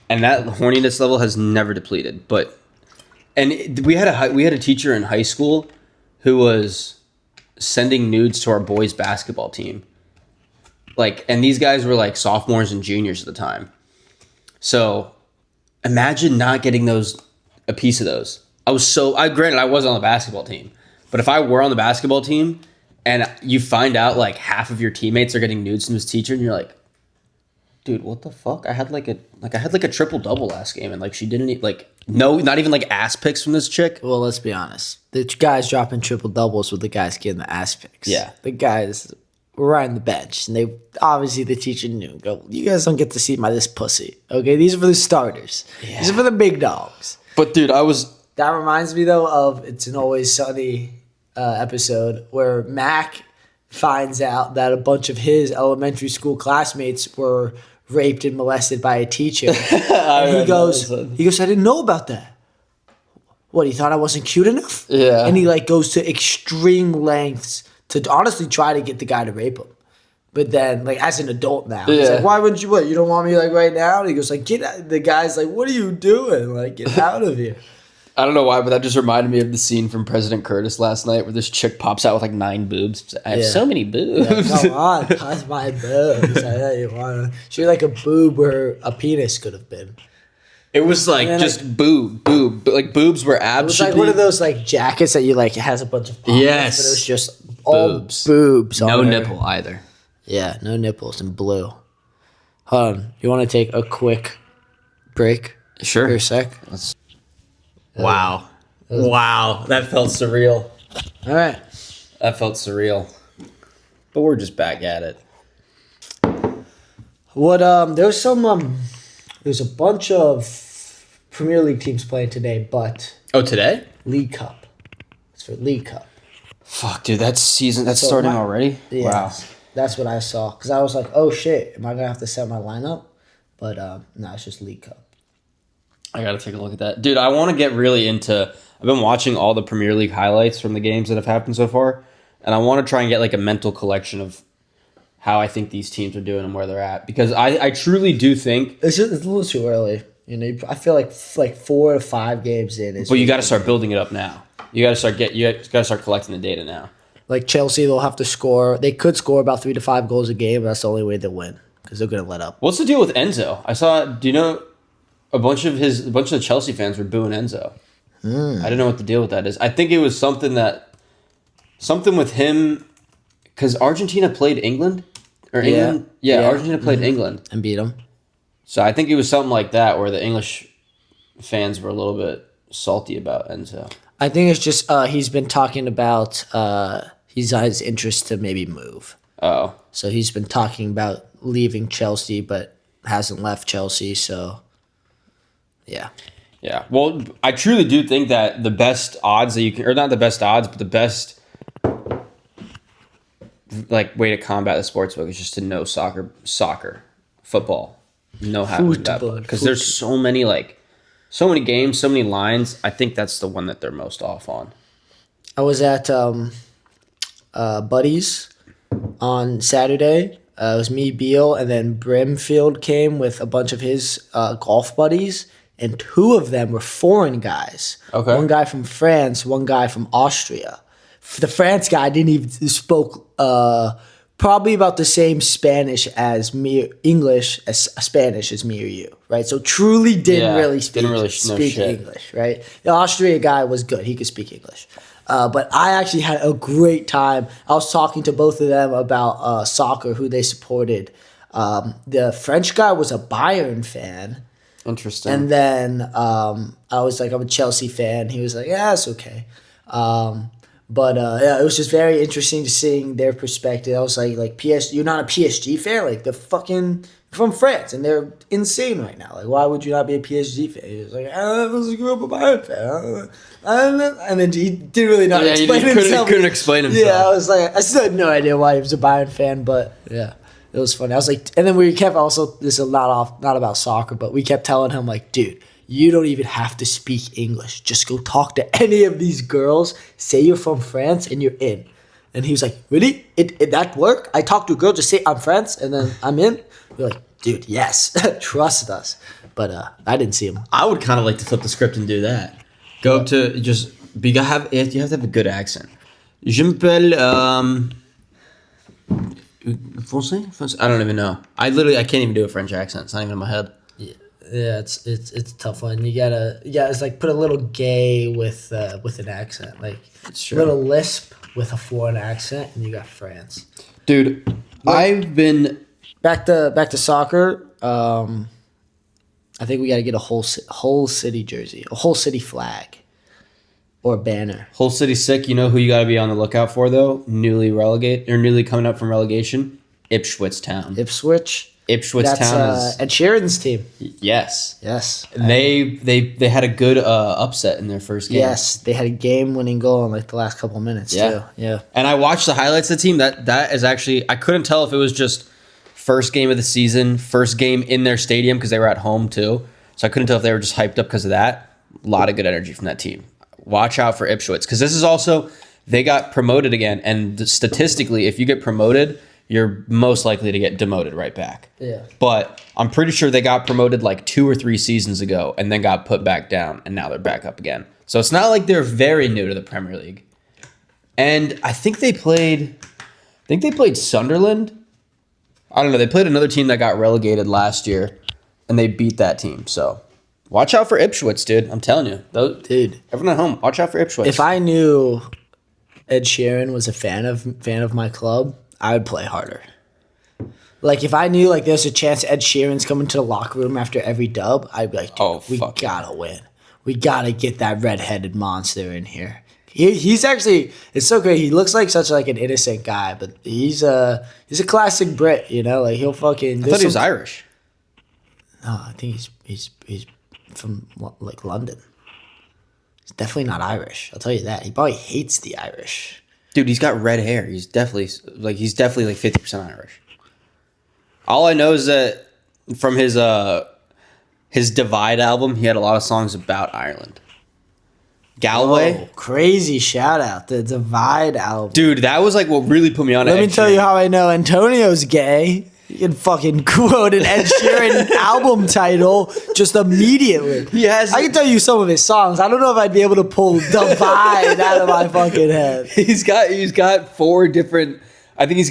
And that horniness level has never depleted. We had a teacher in high school who was sending nudes to our boys basketball team. Like, and these guys were like sophomores and juniors at the time. So imagine not getting a piece of those. Granted, I wasn't on the basketball team, but if I were on the basketball team and you find out like half of your teammates are getting nudes from this teacher and you're like, dude, what the fuck? I had like a triple double last game and like she didn't not even like ass pics from this chick. Well, let's be honest. The guys dropping triple doubles with the guys getting the ass picks. Yeah. The guys were riding the bench, and the teacher knew. Go, you guys don't get to see this pussy. Okay, these are for the starters. Yeah. These are for the big dogs. But dude, That reminds me though of It's an Always Sunny episode where Mac finds out that a bunch of his elementary school classmates were raped and molested by a teacher. And he goes, I didn't know about that. What, he thought I wasn't cute enough? Yeah. And he like goes to extreme lengths to honestly try to get the guy to rape him. But then, like, as an adult now, he's like, why wouldn't you, you don't want me, like, right now? And he goes, like, get out. The guy's like, what are you doing? Like, get out of here. I don't know why, but that just reminded me of the scene from President Curtis last night where this chick pops out with like 9 boobs. I have so many boobs. Yeah, come on, touch my boobs. I know you want to. She had like a boob where a penis could have been. It was like just boob. Like boobs where abs. It was like one of those like jackets that you like has a bunch of pockets. Yes. But it was just all boobs. No nipple either. Yeah, no nipples and blue. Hold on. You want to take a quick break? Sure. For a sec? Wow. Wow. That felt surreal. All right. That felt surreal. But we're just back at it. There's a bunch of Premier League teams playing today, but Oh, today? League Cup. It's for League Cup. Fuck, dude, that's starting already? Yeah, wow. That's what I saw. Because I was like, oh shit, am I gonna have to set my lineup? But no, it's just League Cup. I gotta take a look at that. Dude, I want to get really into... I've been watching all the Premier League highlights from the games that have happened so far, and I want to try and get like a mental collection of how I think these teams are doing and where they're at. Because I truly do think... It's a little too early. You know, I feel like 4 to 5 games in. But you got to start building it up now. You got to start collecting the data now. Like Chelsea, they'll have to score. They could score about 3 to 5 goals a game, but that's the only way they'll win because they're going to let up. What's the deal with Enzo? I saw... Do you know... A bunch of the Chelsea fans were booing Enzo. I don't know what the deal with that is. I think it was something with him, because Argentina played England, or England. Yeah, Argentina played England and beat them. So I think it was something like that where the English fans were a little bit salty about Enzo. I think it's just he's been talking about he's had his interest to maybe move. Oh, so he's been talking about leaving Chelsea, but hasn't left Chelsea. So. Yeah. Yeah. Well, I truly do think that the best odds that you can, or not the best odds, but the best like way to combat the sportsbook is just to know football, know how to do that. Because there's so many games, so many lines. I think that's the one that they're most off on. I was at Buddy's on Saturday. It was me, Beal, and then Brimfield came with a bunch of his golf buddies. And 2 of them were foreign guys. Okay. One guy from France, one guy from Austria. The France guy didn't even spoke probably about the same Spanish as me, English as Spanish as me or you, right? So truly didn't really speak English, right? The Austria guy was good; he could speak English. But I actually had a great time. I was talking to both of them about soccer, who they supported. The French guy was a Bayern fan. Interesting. And then I was like, I'm a Chelsea fan. He was like, yeah, it's okay. But yeah, it was just very interesting to seeing their perspective. I was like you're not a PSG fan? Like, the fucking from France, and they're insane right now. Like, why would you not be a PSG fan? He was like, I was grew up a Bayern fan. And then he didn't really know how to explain himself. Couldn't explain himself. Yeah, I was like, I still had no idea why he was a Bayern fan, but yeah. It was funny. I was like, and then we kept also, this is not about soccer, but we kept telling him, like, dude, you don't even have to speak English. Just go talk to any of these girls. Say you're from France and you're in. And he was like, really? It that work? I talk to a girl, just say I'm France, and then I'm in? We're like, dude, yes. Trust us. But I didn't see him. I would kind of like to flip the script and do that. Go up to just, you have to have a good accent. Je m'appelle, Français? I don't even know. I can't even do a French accent. It's not even in my head. Yeah, it's a tough one. You gotta it's like put a little gay with an accent, like a little lisp with a foreign accent, and you got France. Dude, I've been back to soccer. I think we got to get a whole city jersey, a whole city flag, or a banner. Whole city sick. You know who you got to be on the lookout for though? Newly coming up from relegation, Ipswich Town. Ipswich Town is Ed Sheeran's team. Yes. They had a good upset in their first game. Yes, they had a game-winning goal in like the last couple of minutes too. Yeah. And I watched the highlights of the team. That is actually, I couldn't tell if it was just first game of the season, first game in their stadium because they were at home too. So I couldn't tell if they were just hyped up because of that. A lot of good energy from that team. Watch out for Ipswich because this is also, they got promoted again, and statistically, if you get promoted, you're most likely to get demoted right back. Yeah. But I'm pretty sure they got promoted like 2 or 3 seasons ago and then got put back down, and now they're back up again. So it's not like they're very new to the Premier League. And I think they played Sunderland. I don't know. They played another team that got relegated last year, and they beat that team. So watch out for Ipswich, dude. I'm telling you. Dude. Everyone at home, watch out for Ipswich. If I knew Ed Sheeran was a fan of my club, I would play harder. Like, if I knew, like, there's a chance Ed Sheeran's coming to the locker room after every dub, I'd be like, dude, we gotta win. We gotta get that redheaded monster in here. He's actually, it's so great. He looks like such like an innocent guy, but he's a classic Brit, you know? Like, he'll fucking... I thought he was Irish. No, I think he's from, like, London. He's definitely not Irish. I'll tell you that. He probably hates the Irish. Dude, he's got red hair. He's definitely like 50% Irish. All I know is that from his Divide album, he had a lot of songs about Ireland. Galway. Oh, crazy shout out, the Divide album. Dude, that was like what really put me on. Let me tell you how I know Antonio's gay. You can fucking quote an Ed Sheeran album title just immediately. Yes. I can tell you some of his songs. I don't know if I'd be able to pull Divide out of my fucking head. He's got 4 different. I think he's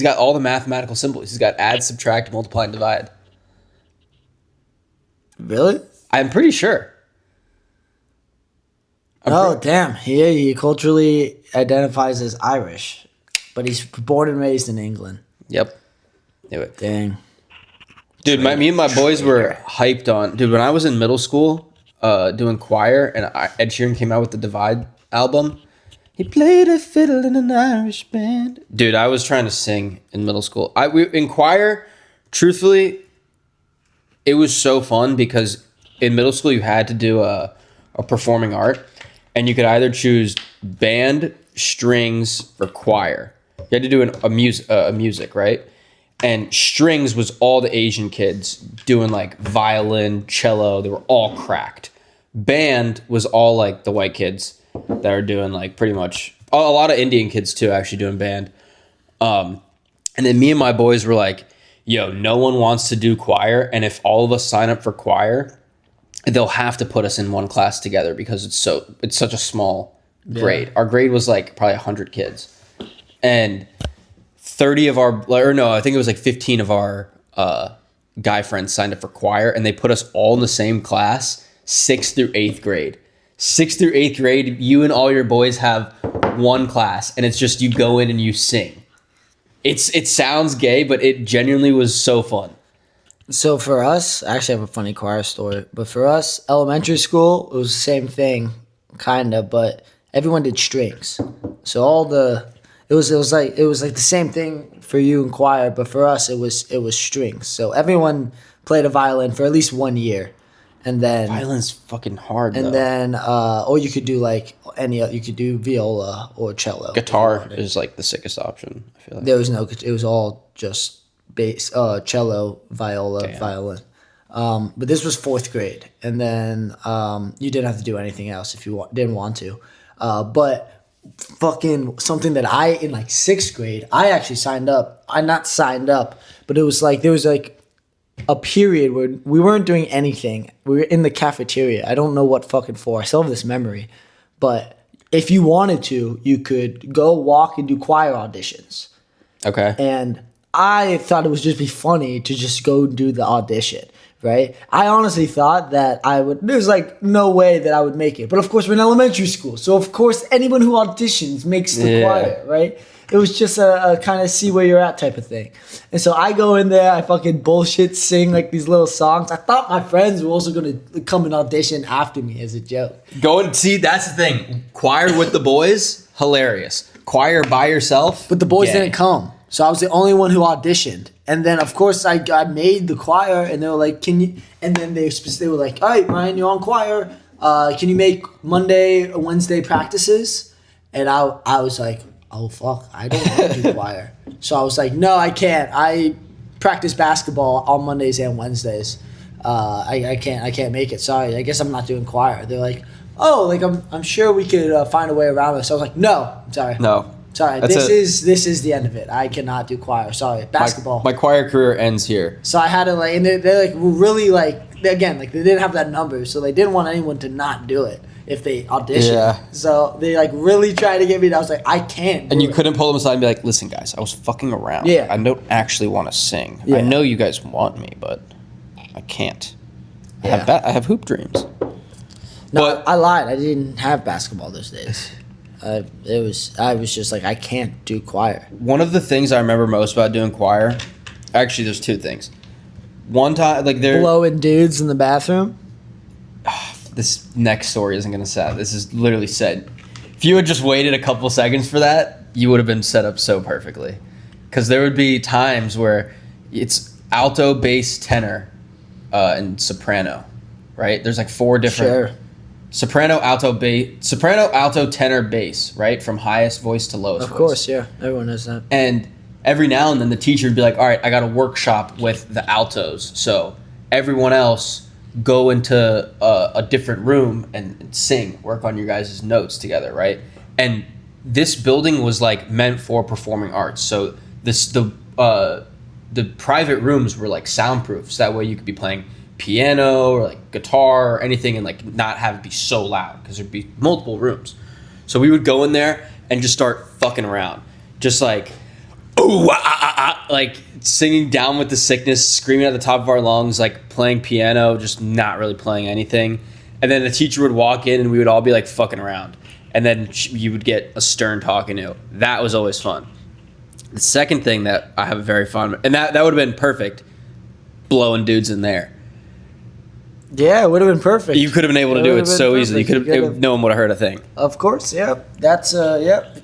got all the mathematical symbols. He's got add, subtract, multiply, and divide. Really? I'm pretty sure. Damn. He culturally identifies as Irish, but he's born and raised in England. Yep. Knew it. Dang. Dude, me and my boys were hyped on. Dude, when I was in middle school doing choir and Ed Sheeran came out with the Divide album, he played a fiddle in an Irish band. Dude, I was trying to sing in middle school. In choir, truthfully, it was so fun because in middle school you had to do a performing art, and you could either choose band, strings, or choir. You had to do a music, right? And strings was all the Asian kids doing like violin, cello. They were all cracked. Band was all like the white kids that are doing like pretty much a lot of Indian kids too, actually doing band. And then me and my boys were like, yo, no one wants to do choir. And if all of us sign up for choir, they'll have to put us in one class together because it's such a small grade. Our grade was like probably 100 kids. And 30 of I think it was like 15 of our guy friends signed up for choir, and they put us all in the same class, 6th through 8th grade. 6th through 8th grade, you and all your boys have one class, and it's just you go in and you sing. It sounds gay, but it genuinely was so fun. So for us, I actually have a funny choir story. But for us, elementary school, it was the same thing, kind of. But everyone did strings. So it was like the same thing for you in choir. But for us, it was strings. So everyone played a violin for at least 1 year, and then Violin's fucking hard, though. and then or you could do like you could do viola or cello. Guitar is like the sickest option, I feel like. There was no. It was all just bass, cello, viola, Damn. violin. But this was fourth grade, and then you didn't have to do anything else if you didn't want to. But fucking something that I in like sixth grade, I actually signed up. I not signed up, but it was like there was like a period where we weren't doing anything. We were in the cafeteria. I don't know what fucking for. I still have this memory, but if you wanted to, you could go walk and do choir auditions. Okay. And I thought it would just be funny to just go do the audition, right? I honestly thought that there's like no way that I would make it. But of course, we're in elementary school. So of course, anyone who auditions makes the choir, right? It was just a kind of see where you're at type of thing. And so I go in there, I fucking bullshit sing like these little songs. I thought my friends were also going to come and audition after me as a joke. Go and see, that's the thing. Choir with the boys, hilarious. Choir by yourself. But the boys gay. didn't come. So I was the only one who auditioned. And then, of course, I made the choir, and they were like, can you... And then they were like, all right, Ryan, you're on choir. Can you make Monday or Wednesday practices? And I was like, oh, fuck, I don't want to do choir. So I was like, no, I can't. I practice basketball on Mondays and Wednesdays. I can't make it. Sorry, I guess I'm not doing choir. They're like, oh, like I'm sure we could find a way around this. So I was like, no, I'm sorry. No. Sorry, this is the end of it. I cannot do choir. Sorry, basketball. My choir career ends here. So I had to like, and they like were really like, again, like they didn't have that number, so they didn't want anyone to not do it if they auditioned. Yeah. So they like really tried to get me. I was like, I can't. And you couldn't pull them aside and be like, listen, guys, I was fucking around. Yeah. I don't actually want to sing. Yeah. I know you guys want me, but I can't. Yeah. I have hoop dreams. No, But- I lied. I didn't have basketball those days. I was just like, I can't do choir. One of the things I remember most about doing choir, actually, there's two things. One time, like Blowing dudes in the bathroom. this next story isn't gonna set. This is literally said. If you had just waited a couple seconds for that, you would have been set up so perfectly. Because there would be times where it's alto, bass, tenor, and soprano, right? There's like four different. Sure. Soprano, alto, tenor, bass, right? From highest voice to lowest Of voice. course, yeah. Everyone knows that. And every now and then the teacher would be like, all right, I got a workshop with the altos. So everyone else go into a different room and sing, work on your guys' notes together, right? And this building was like meant for performing arts. So the private rooms were like soundproof. So that way you could be playing piano or like guitar or anything and like not have it be so loud because there'd be multiple rooms. So we would go in there and just start fucking around. Just like, ooh, like singing Down with the Sickness, screaming at the top of our lungs, like playing piano, just not really playing anything. And then the teacher would walk in and we would all be like fucking around. And then you would get a stern talking to. That was always fun. The second thing that I have a very fun, and that would have been perfect, blowing dudes in there. Yeah, it would have been perfect. You could have been able to do it so easily. No one would have heard a thing. Of course, yep. That's yep.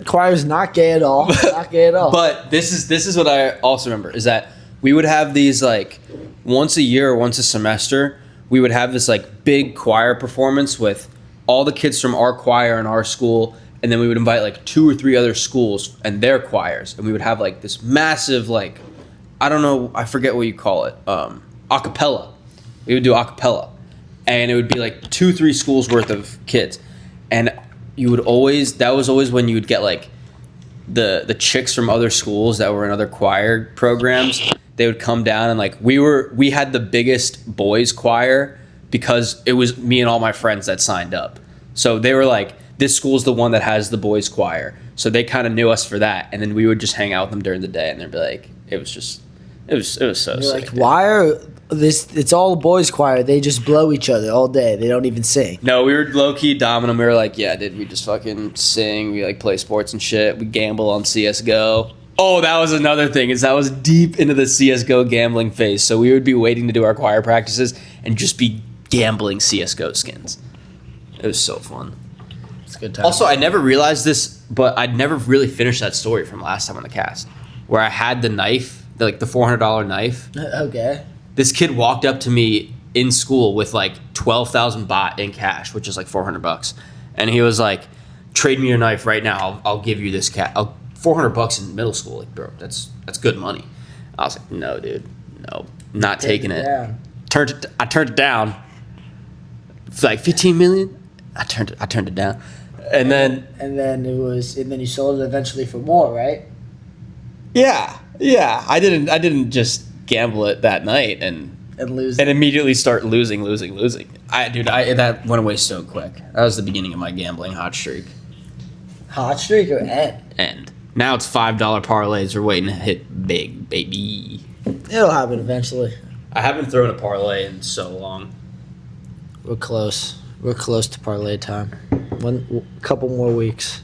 Choir's not gay at all. Not gay at all. But this is what I also remember is that we would have these like once a year or once a semester, we would have this like big choir performance with all the kids from our choir in our school, and then we would invite like 2 or 3 other schools and their choirs, and we would have like this massive like, I don't know, I forget what you call it, a cappella. We would do a cappella, and it would be like 2-3 schools worth of kids, and that was always when you would get like the chicks from other schools that were in other choir programs. They would come down and like we had the biggest boys choir because it was me and all my friends that signed up. So they were like, this school's the one that has the boys choir. So they kind of knew us for that, and then we would just hang out with them during the day, and they'd be like, it was so You're sick. like, why are this? It's all a boys' choir. They just blow each other all day. They don't even sing. No, we were low key dominant. We were like, yeah, dude, we just fucking sing. We like play sports and shit. We gamble on CS:GO. Oh, that was another thing. Is I was deep into the CS:GO gambling phase, so we would be waiting to do our choir practices and just be gambling CS:GO skins. It was so fun. It's a good time. Also, I never realized this, but I'd never really finished that story from last time on the cast, where I had the knife, like the $400 knife. Okay. This kid walked up to me in school with like 12,000 baht in cash, which is like $400, and he was like, "Trade me your knife right now. I'll give you this cash." $400 in middle school, like, bro, that's good money. I was like, "No, dude, no, not taking it." I turned it down. It's like 15 million. I turned it down, and then you sold it eventually for more, right? yeah. I didn't just gamble it that night and lose and immediately start losing. That went away so quick. That was the beginning of my gambling hot streak. Hot streak or end? End. Now it's $5 parlays. We're waiting to hit big, baby. It'll happen eventually. I haven't thrown a parlay in so long. We're close. We're close to parlay time. One couple more weeks.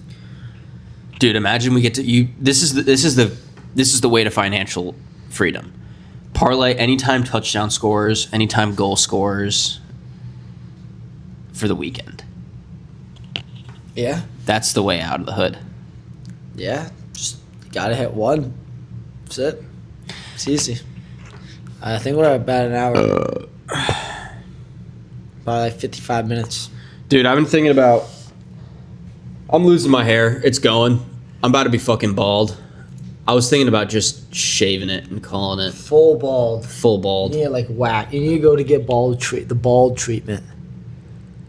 Dude, imagine we get to you. This is the way to financial freedom. Parlay anytime touchdown scores, anytime goal scores for the weekend. Yeah. That's the way out of the hood. Yeah. Just gotta hit one. That's it. It's easy. I think we're at about an hour. About like 55 minutes. Dude, I've been thinking about... I'm losing my hair. It's going. I'm about to be fucking bald. I was thinking about just shaving it and calling it... Full bald. Full bald. You need to like whack. You need to go to get the bald treatment.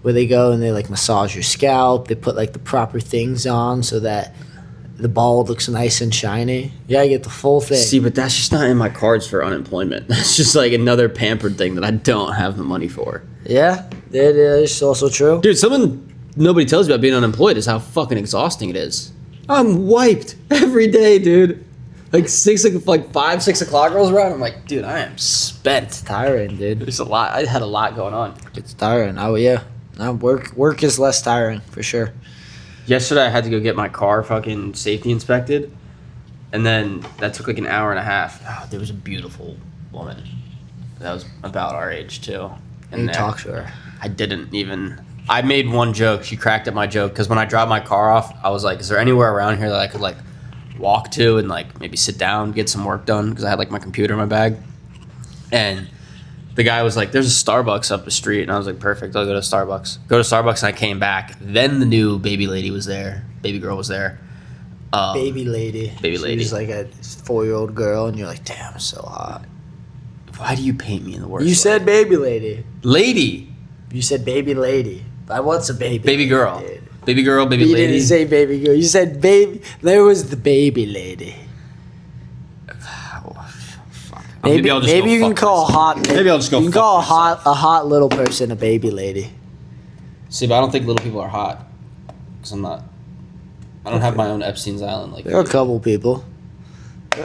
Where they go and they like massage your scalp. They put like the proper things on so that the bald looks nice and shiny. You gotta get the full thing. See, but that's just not in my cards for unemployment. That's just like another pampered thing that I don't have the money for. Yeah, that is also true. Dude, something nobody tells you about being unemployed is how fucking exhausting it is. I'm wiped every day, dude. Like 5, 6 o'clock rolls around. I'm like, dude, I am spent. It's tiring, dude. There's a lot. I had a lot going on. It's tiring. Oh yeah. No, work is less tiring for sure. Yesterday I had to go get my car fucking safety inspected, and then that took like an hour and a half. Oh, there was a beautiful woman that was about our age too. And you talked to her. I didn't even. I made one joke. She cracked at my joke because when I dropped my car off, I was like, "Is there anywhere around here that I could like walk to and like maybe sit down, get some work done?" Because I had like my computer in my bag, and the guy was like, "There's a Starbucks up the street," and I was like, "Perfect, I'll go to Starbucks." Go to Starbucks, and I came back. Then the new baby lady was there. Baby girl was there. Baby lady. She's like a 4-year-old girl, and you're like, damn, so hot. Why do you paint me in the worst You way? said baby lady. Lady. You said baby lady. I want a baby. Baby girl. Dude. Baby girl, baby You lady. didn't say baby girl. You said baby. There was the baby lady. Maybe I'll just go you can fuck call myself. Maybe I'll just go You can fuck call myself. a hot little person a baby lady. See, but I don't think little people are hot. Because I don't have my own Epstein's Island like There are a couple people.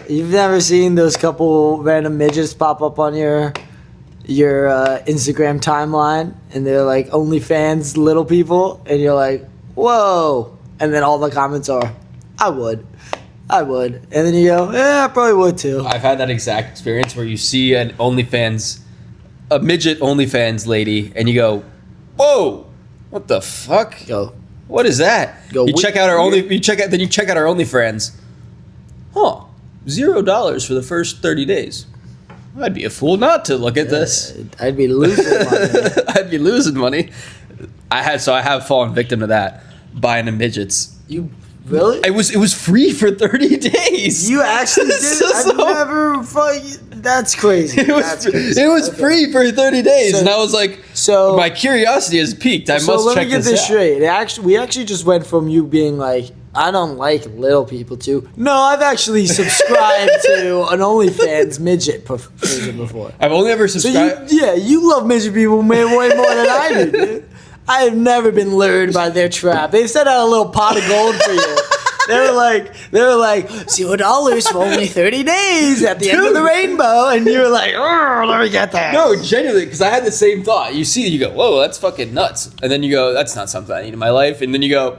You've never seen those couple random midgets pop up on your Instagram timeline, and they're like OnlyFans little people, and you're like, whoa, and then all the comments are, I would, and then you go, yeah, I probably would too. I've had that exact experience where you see a midget OnlyFans lady, and you go, whoa, what the fuck? Go. What is that? Go. You check out our OnlyFans. Huh? $0 for the first 30 days. I'd be a fool not to look at this. I'd be losing money. I'd be losing money. I have fallen victim to that, buying the midgets. You really? It was free for 30 days. You actually did? I've never fucking. That's crazy. It was free for 30 days, and I was like, so my curiosity has peaked. I must check this out. So let me get this straight. We actually just went from you being like, I don't like little people to, no, I've actually subscribed to an OnlyFans midget version before. I've only ever subscribed. So you love midget people way more than I do, dude. I have never been lured by their trap. They set out a little pot of gold for you. They were like $0 for only 30 days at the end of the rainbow, and you were like, oh, let me get that. No, genuinely, because I had the same thought. You see, you go, whoa, that's fucking nuts, and then you go, that's not something I need in my life, and then you go,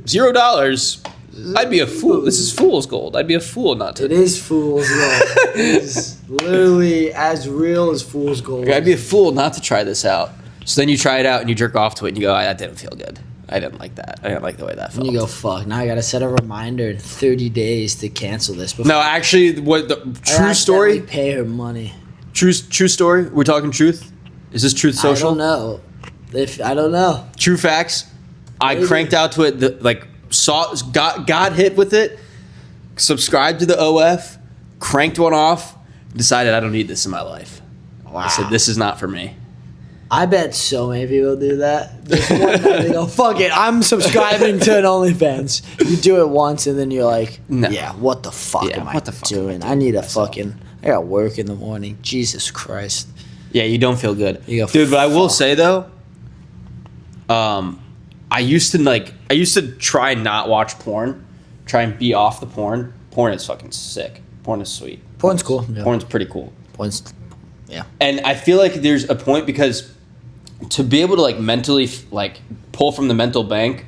$0. I'd be a fool. This is fool's gold. I'd be a fool not to. It is fool's gold. It is literally as real as fool's gold. I'd be a fool not to try this out. So then you try it out and you jerk off to it and you go, that didn't feel good. I didn't like that. I didn't like the way that felt. And you go, fuck, now I gotta set a reminder in 30 days to cancel this. No, actually, what the true story? Pay her money. True story? We're talking truth? Is this Truth Social? I don't know. I don't know. True facts. I cranked out to it, got hit with it, subscribed to the OF, cranked one off, decided I don't need this in my life. Wow. I said, this is not for me. I bet so many people do that. Just one night they go, fuck it, I'm subscribing to an OnlyFans. You do it once and then you're like, yeah, what the fuck am I doing? I need I got work in the morning. Jesus Christ. Yeah, you don't feel good. You go, dude, but I will say though, I used to try and not watch porn, try and be off the porn. Porn is fucking sick. Porn is sweet. Porn's cool. Yeah. Porn's pretty cool. Yeah. And I feel like there's a point because to be able to mentally pull from the mental bank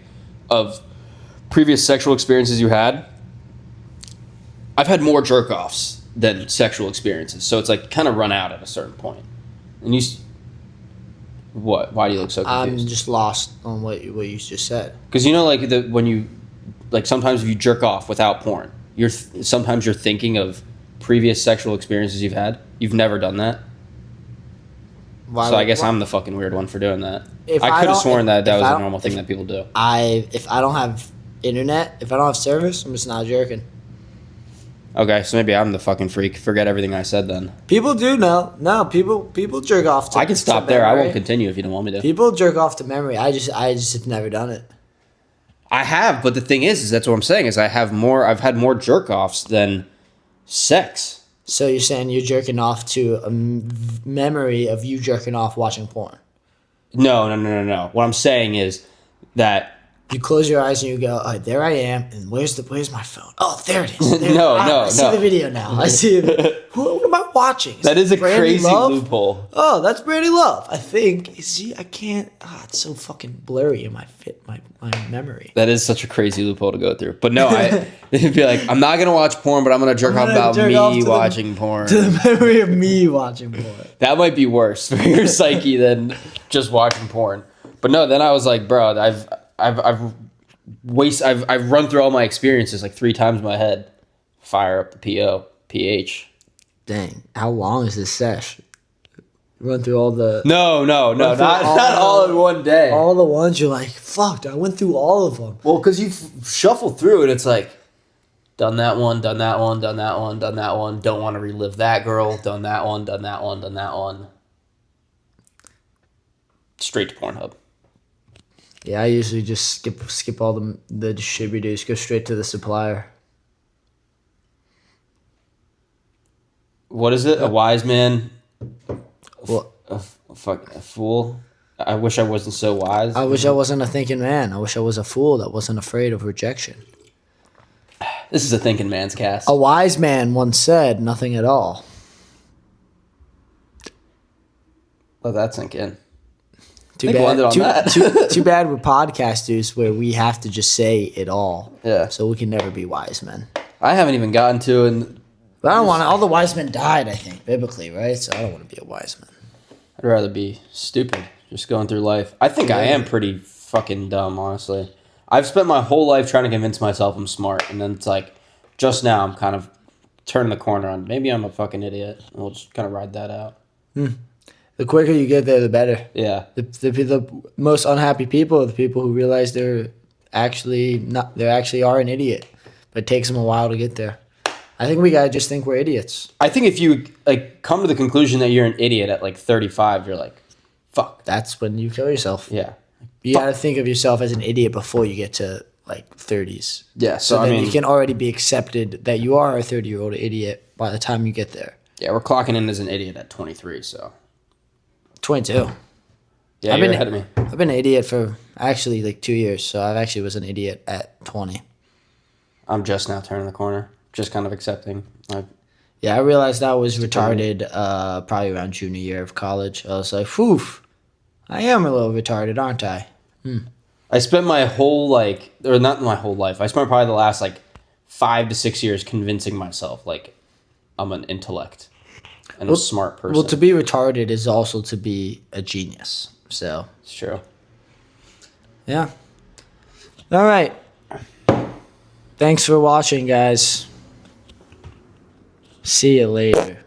of previous sexual experiences you had, I've had more jerk offs than sexual experiences. So it's kind of run out at a certain point. And what? Why do you look so confused? I'm just lost on what you just said. Because when you sometimes if you jerk off without porn, sometimes you're thinking of previous sexual experiences you've had. You've never done that. So I guess I'm the fucking weird one for doing that. I could have sworn that was a normal thing that people do. If I don't have internet, if I don't have service, I'm just not jerking. Okay, so maybe I'm the fucking freak. Forget everything I said then. People do know. No, people jerk off to I can stop there. I won't continue if you don't want me to. People jerk off to memory. I just have never done it. I have, but the thing is that's what I'm saying is I've had more jerk offs than sex. So you're saying you're jerking off to a memory of you jerking off watching porn? No. What I'm saying is that you close your eyes and you go, "Oh, there I am." And where's my phone? Oh, there it is. No. I see the video now. I see it. Who am I watching? That is a crazy loophole. Oh, that's Brandy Love. I think. See, I can't. It's so fucking blurry in my memory. That is such a crazy loophole to go through. But no, it'd be I'm not gonna watch porn, but I'm gonna jerk off about me watching porn. To the memory of me watching porn. That might be worse for your psyche than just watching porn. But no, then I was like, bro, I've run through all my experiences 3 times in my head. Fire up the PH. Dang, how long is this sesh? Run through all the... No, not all in one day. All the ones you're like, fuck, I went through all of them. Well, because you shuffle through it, it's done that one, done that one, done that one, done that one, don't want to relive that girl, done that one, done that one, done that one. Straight to Pornhub. Yeah, I usually just skip all the distributors, go straight to the supplier. What is it? A wise man? What? A fool? I wish I wasn't so wise. I wish I wasn't a thinking man. I wish I was a fool that wasn't afraid of rejection. This is a thinking man's cast. A wise man once said, nothing at all. Let that sink in. Too bad we're podcasters where we have to just say it all. Yeah. So we can never be wise men. I haven't even gotten to But I don't want to. All the wise men died, I think, biblically, right? So I don't want to be a wise man. I'd rather be stupid, just going through life. I think I am pretty fucking dumb, honestly. I've spent my whole life trying to convince myself I'm smart, and then it's just now I'm kind of turning the corner on maybe I'm a fucking idiot. And we'll just kind of ride that out. The quicker you get there, the better. Yeah. The most unhappy people are the people who realize they actually are an idiot, but it takes them a while to get there. I think we gotta just think we're idiots. I think if you come to the conclusion that you're an idiot at 35, you're like, fuck. That's when you kill yourself. Yeah. You gotta think of yourself as an idiot before you get to 30s. Yeah. So then you can already be accepted that you are a 30-year-old idiot by the time you get there. Yeah, we're clocking in as an idiot at 23, so. 22. Yeah, you're ahead of me. I've been an idiot for actually 2 years, so I actually was an idiot at 20. I'm just now turning the corner, just kind of accepting. Yeah, I realized I was retarded probably around junior year of college. I was like, whew, I am a little retarded, aren't I? I spent my whole or not my whole life. I spent probably the last 5 to 6 years convincing myself I'm an intellect and a smart person. Well, to be retarded is also to be a genius. So it's true. Yeah. All right. Thanks for watching, guys. See you later.